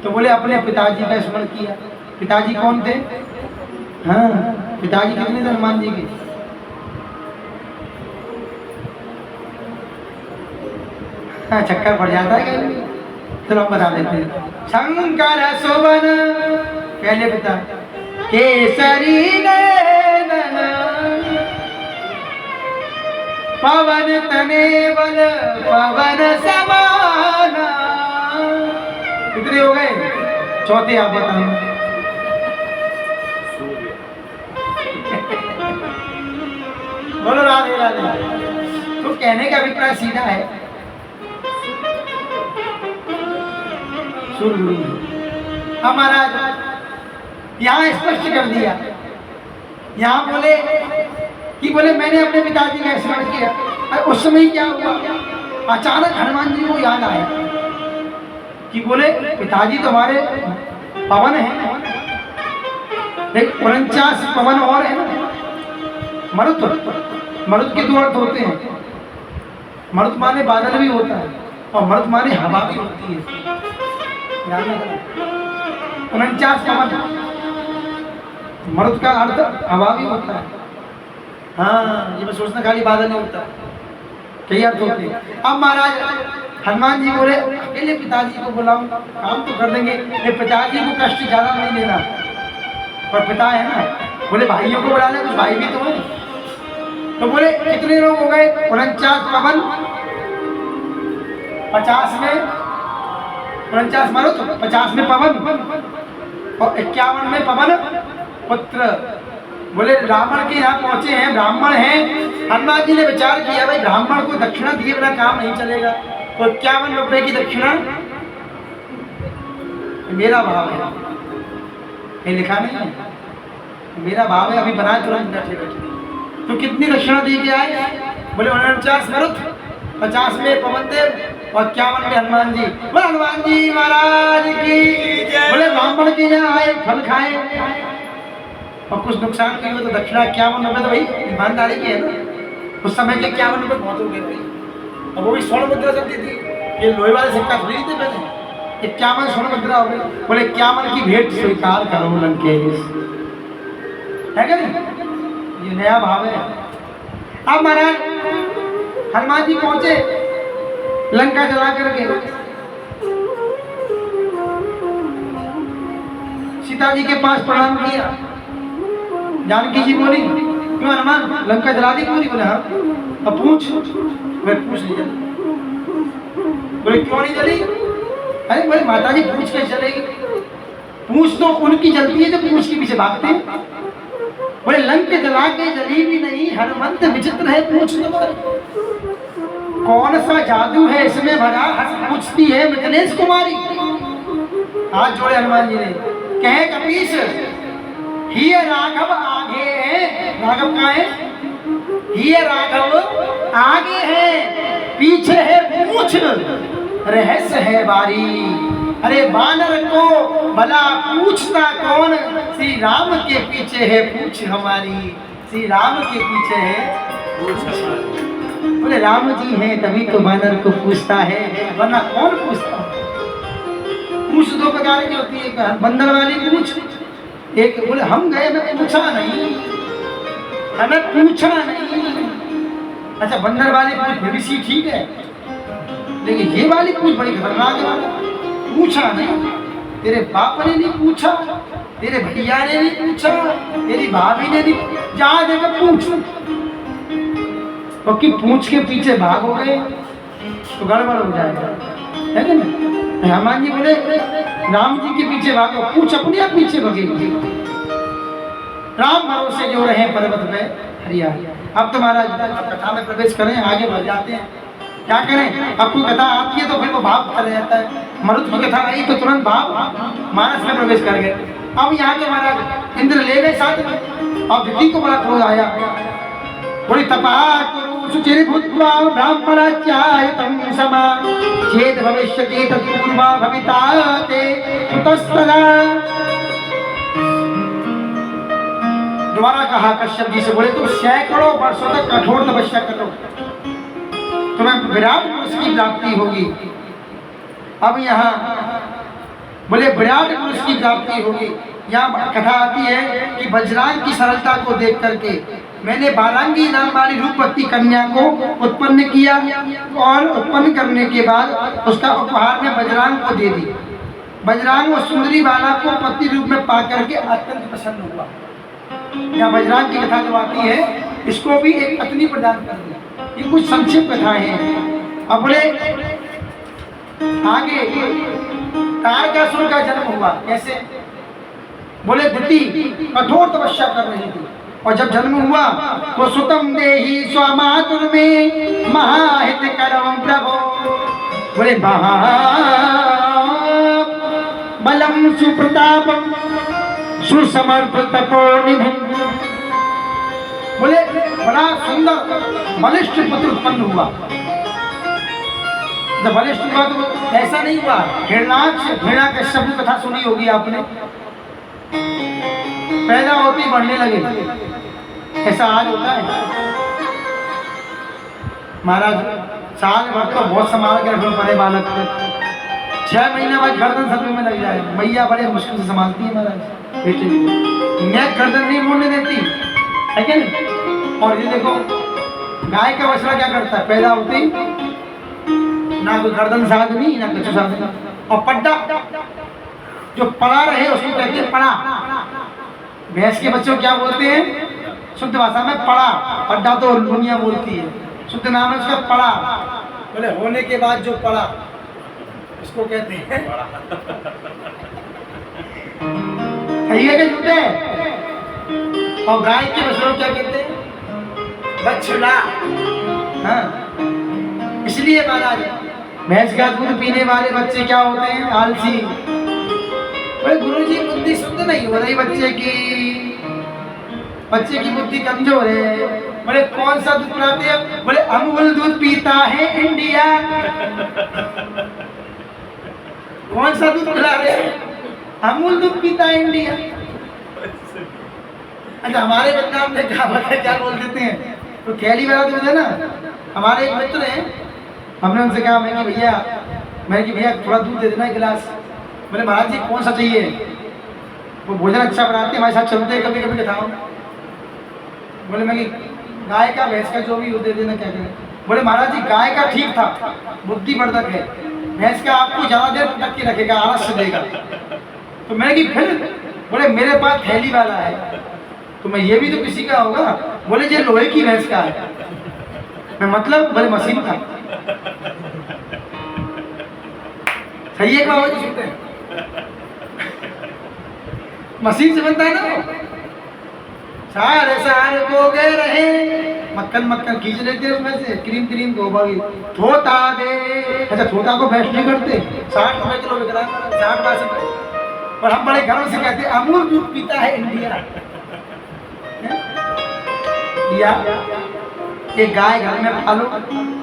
A: तो बोले अपने पिताजी का स्मरण किया। पिताजी कौन थे? हाँ पिताजी कितने थे हनुमान जी के? हाँ चक्कर पड़ जाता है कहीं। चलो हम बता देते हैं। शंकर सुवन पहले पिता, केसरी नयन पवन तने बल पवन समाना। कितने हो गए? चौथे आप बताओ। बोलो राधे राधे। तो कहने का अभिप्राय सीधा है, महाराज यहाँ स्पष्ट कर दिया। यहाँ बोले कि बोले मैंने अपने पिताजी का स्मरण किया। अरे उस समय क्या हुआ, अचानक हनुमान जी को याद आया कि बोले पिताजी तो हमारे पवन है, लेकिन 49 पवन और है ना, मरुत। मरुत के दो अर्थ होते हैं, मरुत माने बादल भी होता है और मरुत माने हवा भी होती है। 49 पवन, मरुत का अर्थ हवा भी होता है। हाँ, ये मैं सोचना खाली बादल नहीं होता, कई अर्थ होते हैं। अब महाराज हनुमान जी बोले अकेले पिताजी को बुलाऊं, काम तो कर देंगे, ये पिताजी को कष्ट ज्यादा नहीं देना, पर पिता है ना। बोले भाइयों को बुला ले, कुछ भाई भी तो है। तो बोले कितने लोग हो गए, 49 पवन, 50 में 49 मरुत, 50 में पवन और 51 में पवन पुत्र। बोले रावण के यहाँ पहुंचे हैं, ब्राह्मण हैं। हनुमान जी ने विचार किया भाई ब्राह्मण को दक्षिणा दिए बिना काम नहीं चलेगा, तो 51 रुपए की दक्षिणा मेरा भाव है, ये लिखा नहीं है, मेरा भाव है, अभी बनाए तुरंत बैठे बैठे। तो कितनी दक्षिणा दी के आए, बोले 49 मरुत, 50 में पवन देव और 51 में हनुमान जी। बोले हनुमान जी महाराज की। बोले ब्राह्मण के यहाँ आए, फल खाए और कुछ नुकसान नहीं हुआ तो दक्षिणा 51 रुपए तो भाई ईमानदारी की है ना। उस समय के 51 रुपए बहुत हो गए भाई, और वो भी स्वर्ण मुद्रा चलती थी, ये लोहे वाले सिक्का थोड़ी थे पहले, 51 स्वर्ण मुद्रा हो गई। बोले 51 की भेंट स्वीकार करो लंकेश, है क्या नहीं, ये नया भाव है। अब महाराज हनुमान जी पहुंचे, लंका जला करके सीता जी के पास प्रणाम किया। जानकी जी बोली क्यों हनुमान लंका जला दी पूरी? बोले हाँ। अब पूछ, मैं पूछ नहीं जली। बोले क्यों नहीं जली? अरे बोले माता जी पूछ कैसे जलेगी? पूछ तो उनकी जलती है जब पूछ के पीछे भागते हैं। बोले लंका जला के जली भी नहीं, हनुमंत विचित्र है पूछ तो। कौन सा जादू है इसमें भरा, पूछती है मिथिलेश कुमारी। हाथ जोड़े हनुमान जी ने, कहे कपीश ही राघव आगे है। राघव कहाँ है? ही राघव आगे है, पीछे है पूछ, रहस्य है बारी। अरे बानर को भला पूछता कौन, श्री राम के पीछे है पूछ हमारी। श्री राम के पीछे है पूछ हमारी। बोले राम जी हैं तभी तो बानर को पूछता है, वरना कौन पूछता? पूछ दो प्रकार की होती है, बंदर वाली पूछ, एक बोले हम गए मैं पूछा नहीं, हमें पूछा नहीं। अच्छा बंदर वाली पूछ फिर भी ठीक है, लेकिन ये वाली पूछ बड़ी खतरनाक है। पूछा नहीं, तेरे बाप ने नहीं पूछा, तेरे भैया ने नहीं पूछा, तेरी भाभी ने नहीं, जहाँ देखा पूछ। तो कि पूछ के पीछे भागोगे तो गड़बड़ हो जाएगा, है ना? हनुमान जी बोले राम जी के पीछे भागो, पूछ अपने आप पीछे भगेगी। राम भरोसे जो रहे पर्वत पे हरिया। अब तो महाराज कथा में प्रवेश करें, आगे बढ़ जाते हैं। क्या करें, अब कोई कथा आती है तो फिर वो भाव चला जाता है। मरुत की कथा आई तो तुरंत भाव मानस में प्रवेश कर गए। अब यहाँ के महाराज इंद्र ले गए साथ में, अब दिति को बड़ा क्रोध आया। बोली तपा सुचिर भूत्वा ब्राह्मणाचायतं समा चेत भविष्यति तत्पूर्वा भविता ते कुतस्तदा। दोबारा कहा कश्यप जी से, बोले तुम सैकड़ों वर्षों तक कठोर तपस्या करो, तुम्हें विराट पुरुष की प्राप्ति होगी। अब यहाँ बोले विराट पुरुष की प्राप्ति होगी। यहाँ कथा आती है कि वज्रांग की सरलता को देख करके मैंने बालांगी नाम वाली रूपवती कन्या को उत्पन्न किया, और उत्पन्न करने के बाद उसका उपहार में वज्रांग को दे दी। वज्रांग उस सुंदरी बाला को पति रूप में पा करके अत्यंत प्रसन्न हुआ। यहाँ वज्रांग की कथा जो आती है, इसको भी एक पत्नी प्रदान कर दी। ये कुछ संक्षिप्त कथाएं हैं। अब बोले आगे तारकासुर का जन्म हुआ कैसे? बोले दिति कठोर तपस्या कर रही थी, और जब जन्म हुआ तो सुतम देहि स्वामातुर में महाहित करम प्रभो। बोले बलम सुप्रतापम सुसमर्थ तपोनिधि। बोले बड़ा सुंदर बलिष्ठ पुत्र उत्पन्न हुआ। जब बलिष्ठ हुआ तो ऐसा नहीं हुआ, हिरण्याकश्यप की कथा सुनी होगी आपने, पैदा होते ही बढ़ने लगे, ऐसा आज होता है। महाराज साल भर तो बहुत संभाल के रखना पड़े बालक को, 6 महीना बाद गर्दन सदमे में लग जाए, मैया बड़े मुश्किल से संभालती है महाराज बेटे, मैं गर्दन नहीं मोड़ने देती है क्या नहीं। और ये देखो गाय का बछड़ा क्या करता है, पैदा होते ही ना कोई गर्दन साधनी ना कुछ साधनी, और पड्डा जो पड़ा रहे उसको कहते हैं पड़ा। भैंस के बच्चों क्या बोलते हैं शुद्ध भाषा में, पड़ा। पड्डा तो दुनिया बोलती है, शुद्ध नाम है उसका पड़ा। बोले होने के बाद जो पड़ा उसको कहते हैं सही है कि झूठे। और गाय के बछड़ों क्या कहते हैं, बछड़ा। हाँ, इसलिए महाराज भैंस का दूध पीने वाले बच्चे क्या होते हैं, आलसी। बोले गुरुजी बुद्धि शुद्ध नहीं हो रही बच्चे की बुद्धि कमजोर है। बोले कौन सा दूध पिलाते हैं, बोले अमूल दूध पीता है इंडिया। कौन सा दूध पिला रहे हैं, अमूल दूध पीता है इंडिया। अच्छा हमारे बदनाम में क्या बोल देते हैं, तो थैली वाला दूध है ना। हमारे एक मित्र हैं, हमने उनसे कहा मैं कि भैया थोड़ा दूध दे देना एक गिलास। बोले महाराज जी कौन सा चाहिए, वो भोजन अच्छा बनाते हैं, हमारे साथ चलते हैं, कभी कभी बताओ। बोले मैं कि गाय का भैंस का जो भी दे देना, क्या करें। बोले महाराज जी गाय का ठीक था, बुद्धिवर्धक है, भैंस का आपको ज़्यादा देर पटक के रखेगा, आलस्य देगा। तो मैं कि फिर, बोले मेरे पास थैली वाला है, तो मैं ये भी तो किसी का होगा। बोले ये लोहे की भैंस का है, मैं मतलब बोले मशीन का। सही है बाबा जी, सुनते हैं मशीन से बनता है ना। सारे सारे को गए रहे, मक्खन खींच लेते हैं उसमें से, क्रीम को बागी थोता दे। अच्छा थोता को वेस्ट नहीं करते, 60 रुपए किलो बिक रहा है, 60 रुपए। और हम बड़े घरों से कहते हैं अमूल दूध पीता है इंडिया। या एक गाय घर में पालो,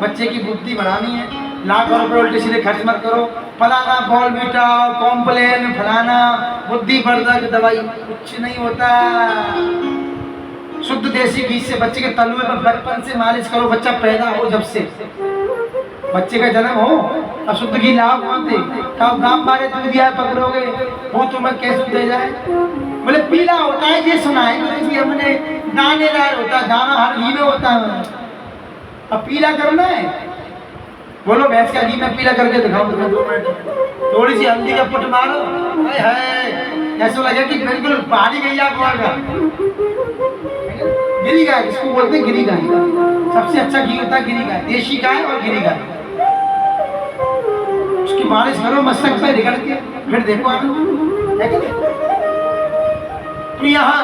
A: बच्चे की बुद्धि बढ़ानी है, लाखों रुपए उल्टे सीधे खर्च मत करो। फलाना बॉर्नवीटा, कॉम्प्लेन, फलाना बुद्धिवर्धक दवाई, कुछ नहीं होता। शुद्ध देसी घी से बच्चे के तलुए पर बचपन से मालिश करो, बच्चा पैदा हो जब से बच्चे का जन्म हो, और शुद्ध घी लाओ वहाँ से, तब गाँव वाले दूध दिया पकड़ोगे, वो तुम्हें कैसे दे जाए। बोले पीला होता है, ये सुना है हमने, दानेदार होता है, दाना हर घी में होता है। अब पीला करना है, बोलो भैंस का घी में पीला करके दिखाओ तुम्हें 2 मिनट, थोड़ी सी हल्दी का पुट मारो, ऐसा लगे कि बिल्कुल पहाड़ी गैया होगा। गिरी गाय इसको बोलते हैं, गिरी गाय सबसे अच्छा घी होता है, गिरी गाय, देशी गाय और गिरी गाय। उसकी मालिश करो मस्तक पे रिगड़ के, फिर देखो आप तो यहाँ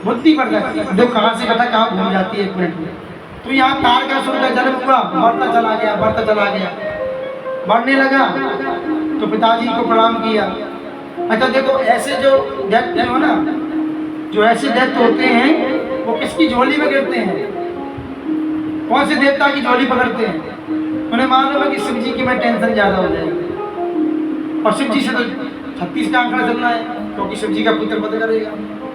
A: बुद्धिवर्धक देखो कहाँ से कथा कहाँ घूम जाती है 1 मिनट में। तो यहाँ तारकासुर का जन्म हुआ, बढ़ता चला गया, बढ़ने लगा, तो पिताजी को प्रणाम किया। अच्छा देखो ऐसे जो दैत्य हो ना, जो ऐसे दैत्य होते हैं वो किसकी झोली में गिरते हैं, कौन से देवता की झोली पकड़ते हैं। उन्हें मालूम है कि शिव जी की में टेंशन ज्यादा हो जाएगी, और शिव जी से तो 36 का आंकड़ा चलना है, क्योंकि शिव जी का पुत्र पद करेगा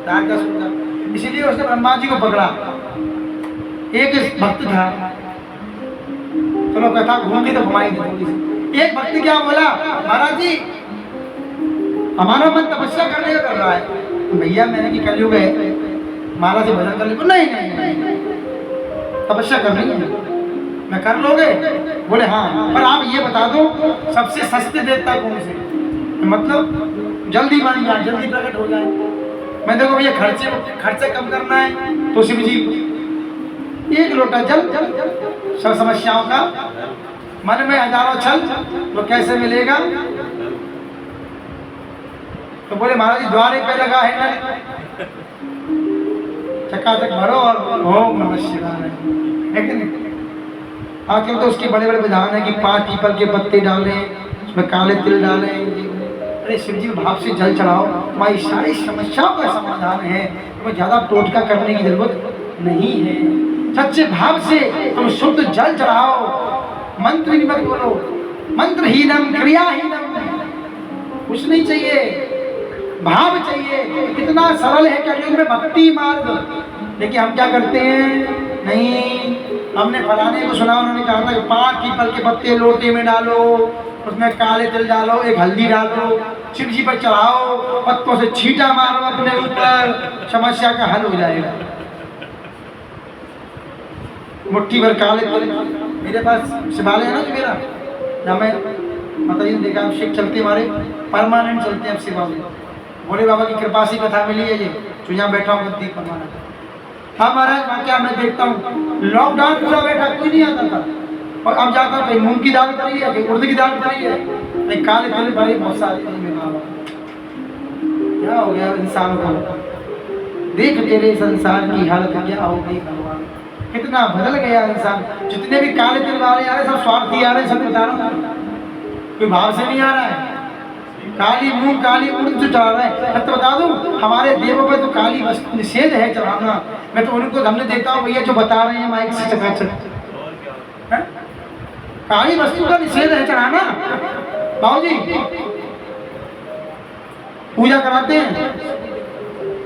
A: तारकासुर का। इसीलिए उसने ब्रह्मा जी को पकड़ा। एक भक्त था, चलो कथा घूम तो घुमाएंगे थोड़ी सी। एक भक्त क्या बोला, महाराज जी हमारा मन तपस्या करने का कर रहा है। भैया मैंने कि कलयुग है, महाराज से भजन कर लो। नहीं तपस्या करनी है, मैं कर लोगे। बोले हाँ, पर आप ये बता दो सबसे सस्ते देवता कौन से, मतलब जल्दी बन जाए, जल्दी प्रकट हो जाए। मैं देखो भैया खर्चे कम करना है तो शिव जी 1 लोटा जल, सब समस्याओं का मन में हजारों छल, तो कैसे मिलेगा। तो बोले महाराज जी द्वारे पे लगा है ना, चकाचक भरो और ओम नमः शिवाय, है कि नहीं। आखिर तो उसके बड़े बड़े विधान है कि 5 पीपल के पत्ते डालें, उसमें काले तिल डालें। अरे शिव जी भाव से जल चढ़ाओ, हमारी सारी समस्याओं का समाधान है, तो ज़्यादा टोटका करने की जरूरत नहीं है। सच्चे भाव से तुम शुद्ध जल चढ़ाओ, मंत्र भी मत बोलो, मंत्रहीनम क्रियाहीनम, कुछ नहीं चाहिए, भाव चाहिए। कितना सरल है कलयुग में भक्ति मार्ग। लेकिन हम क्या करते हैं, नहीं, हमने फलाने को सुना, उन्होंने कहा था कि 5 पीपल के पत्ते लोटे में डालो, उसमें काले तिल डालो, एक हल्दी डालो, शिव जी पर चढ़ाओ, पत्तों से छींटा मारो अपने ऊपर, समस्या का हल हो जाएगा। मुट्ठी भर काले तिल, मेरे पास शिवालय है ना जो मेरा, जहाँ मैं माता जी ने देखा शिव चलते हमारे परमानेंट चलते हैं शिवालय। भोले बाबा की कृपा से कथा मिली है ये, जो यहाँ बैठा हूँ दीप परमानेंट। हाँ महाराज, वहाँ क्या मैं देखता हूँ, लॉकडाउन पूरा बैठा, कोई नहीं आता था, और अब जाता हूँ कहीं मूंग की दाल पड़ी है, कहीं उड़द की दाल पड़ी है, कहीं काले तिल भरे, बहुत सारे। क्या हो गया इंसान को, देख तेरे संसार की हालत क्या हो गई भगवान, कितना बदल गया इंसान। जितने भी काले तिल वाले आ रहे सब स्वार्थी आ रहे, सब बता रहा हूँ, कोई भाव से नहीं आ रहा है। काली मूंग काली उड़द जो चढ़ा रहा है, मैं तो बता दूं हमारे देवों पे तो काली वस्तु निषेध है चढ़ाना। मैं तो उनको हमने देखता हूँ भैया जो बता रहे हैं माइक से चकाचक, काली वस्तु का निषेध है चढ़ाना। बाबू जी पूजा कराते हैं,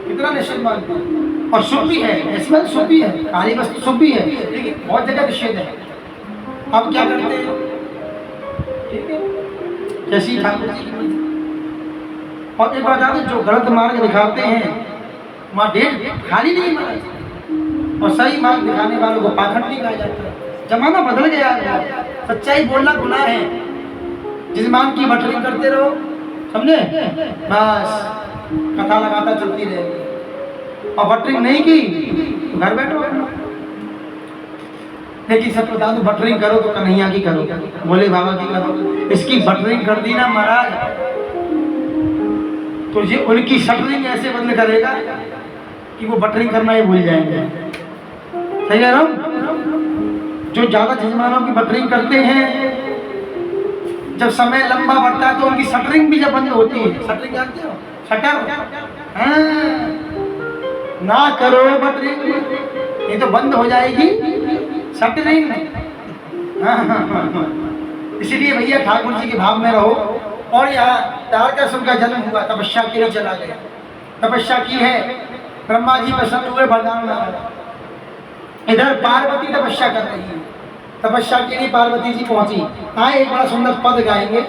A: कितना निषेध मानते हैं, और शुभ भी है, ऐसी बात शुभ भी है, काली वस्तु शुभ भी है, लेकिन बहुत जगह निषेध है। अब क्या करते हैं, ठीक है, कैसी ठाकुर जी। और एक बात जानते, जो गलत मार्ग दिखाते हैं वहाँ डेट खाली नहीं मारा, और सही मार्ग दिखाने वालों को पाखंडी कहा जाता है। जमाना बदल गया है, सच्चाई बोलना गुनाह है। जिस मान की बटरिंग करते रहो, समझे, बस कथा लगाता चलती रहेगी, और बटरिंग नहीं की तो घर बैठो। लेकिन सब बता दो, बटरिंग करो तो कन्हैया की करो, भोले बाबा की करो। इसकी बटरिंग कर दी ना महाराज, तो ये उनकी शटरिंग ऐसे बंद करेगा कि वो बटरिंग करना ही भूल जाएंगे। सही कह रहा हूँ, जो ज्यादा जजमानों की बटरिंग करते हैं, जब समय लंबा बढ़ता है तो उनकी शटरिंग भी जब बंद होती है, शटरिंग जानते हो, शटर, हाँ, ना करो बटरिंग, ये तो बंद हो जाएगी शटरिंग। इसलिए भैया ठाकुर जी के भाव में रहो। और यहाँ तारकासुर का जन्म हुआ, तपस्या के लिए चला गया, तपस्या की है, ब्रह्मा जी प्रसन्न हुए, वरदान मांगा। इधर पार्वती तपस्या कर रही है, तपस्या के लिए पार्वती जी पहुंची। हाँ, एक बड़ा सुंदर पद गाएंगे,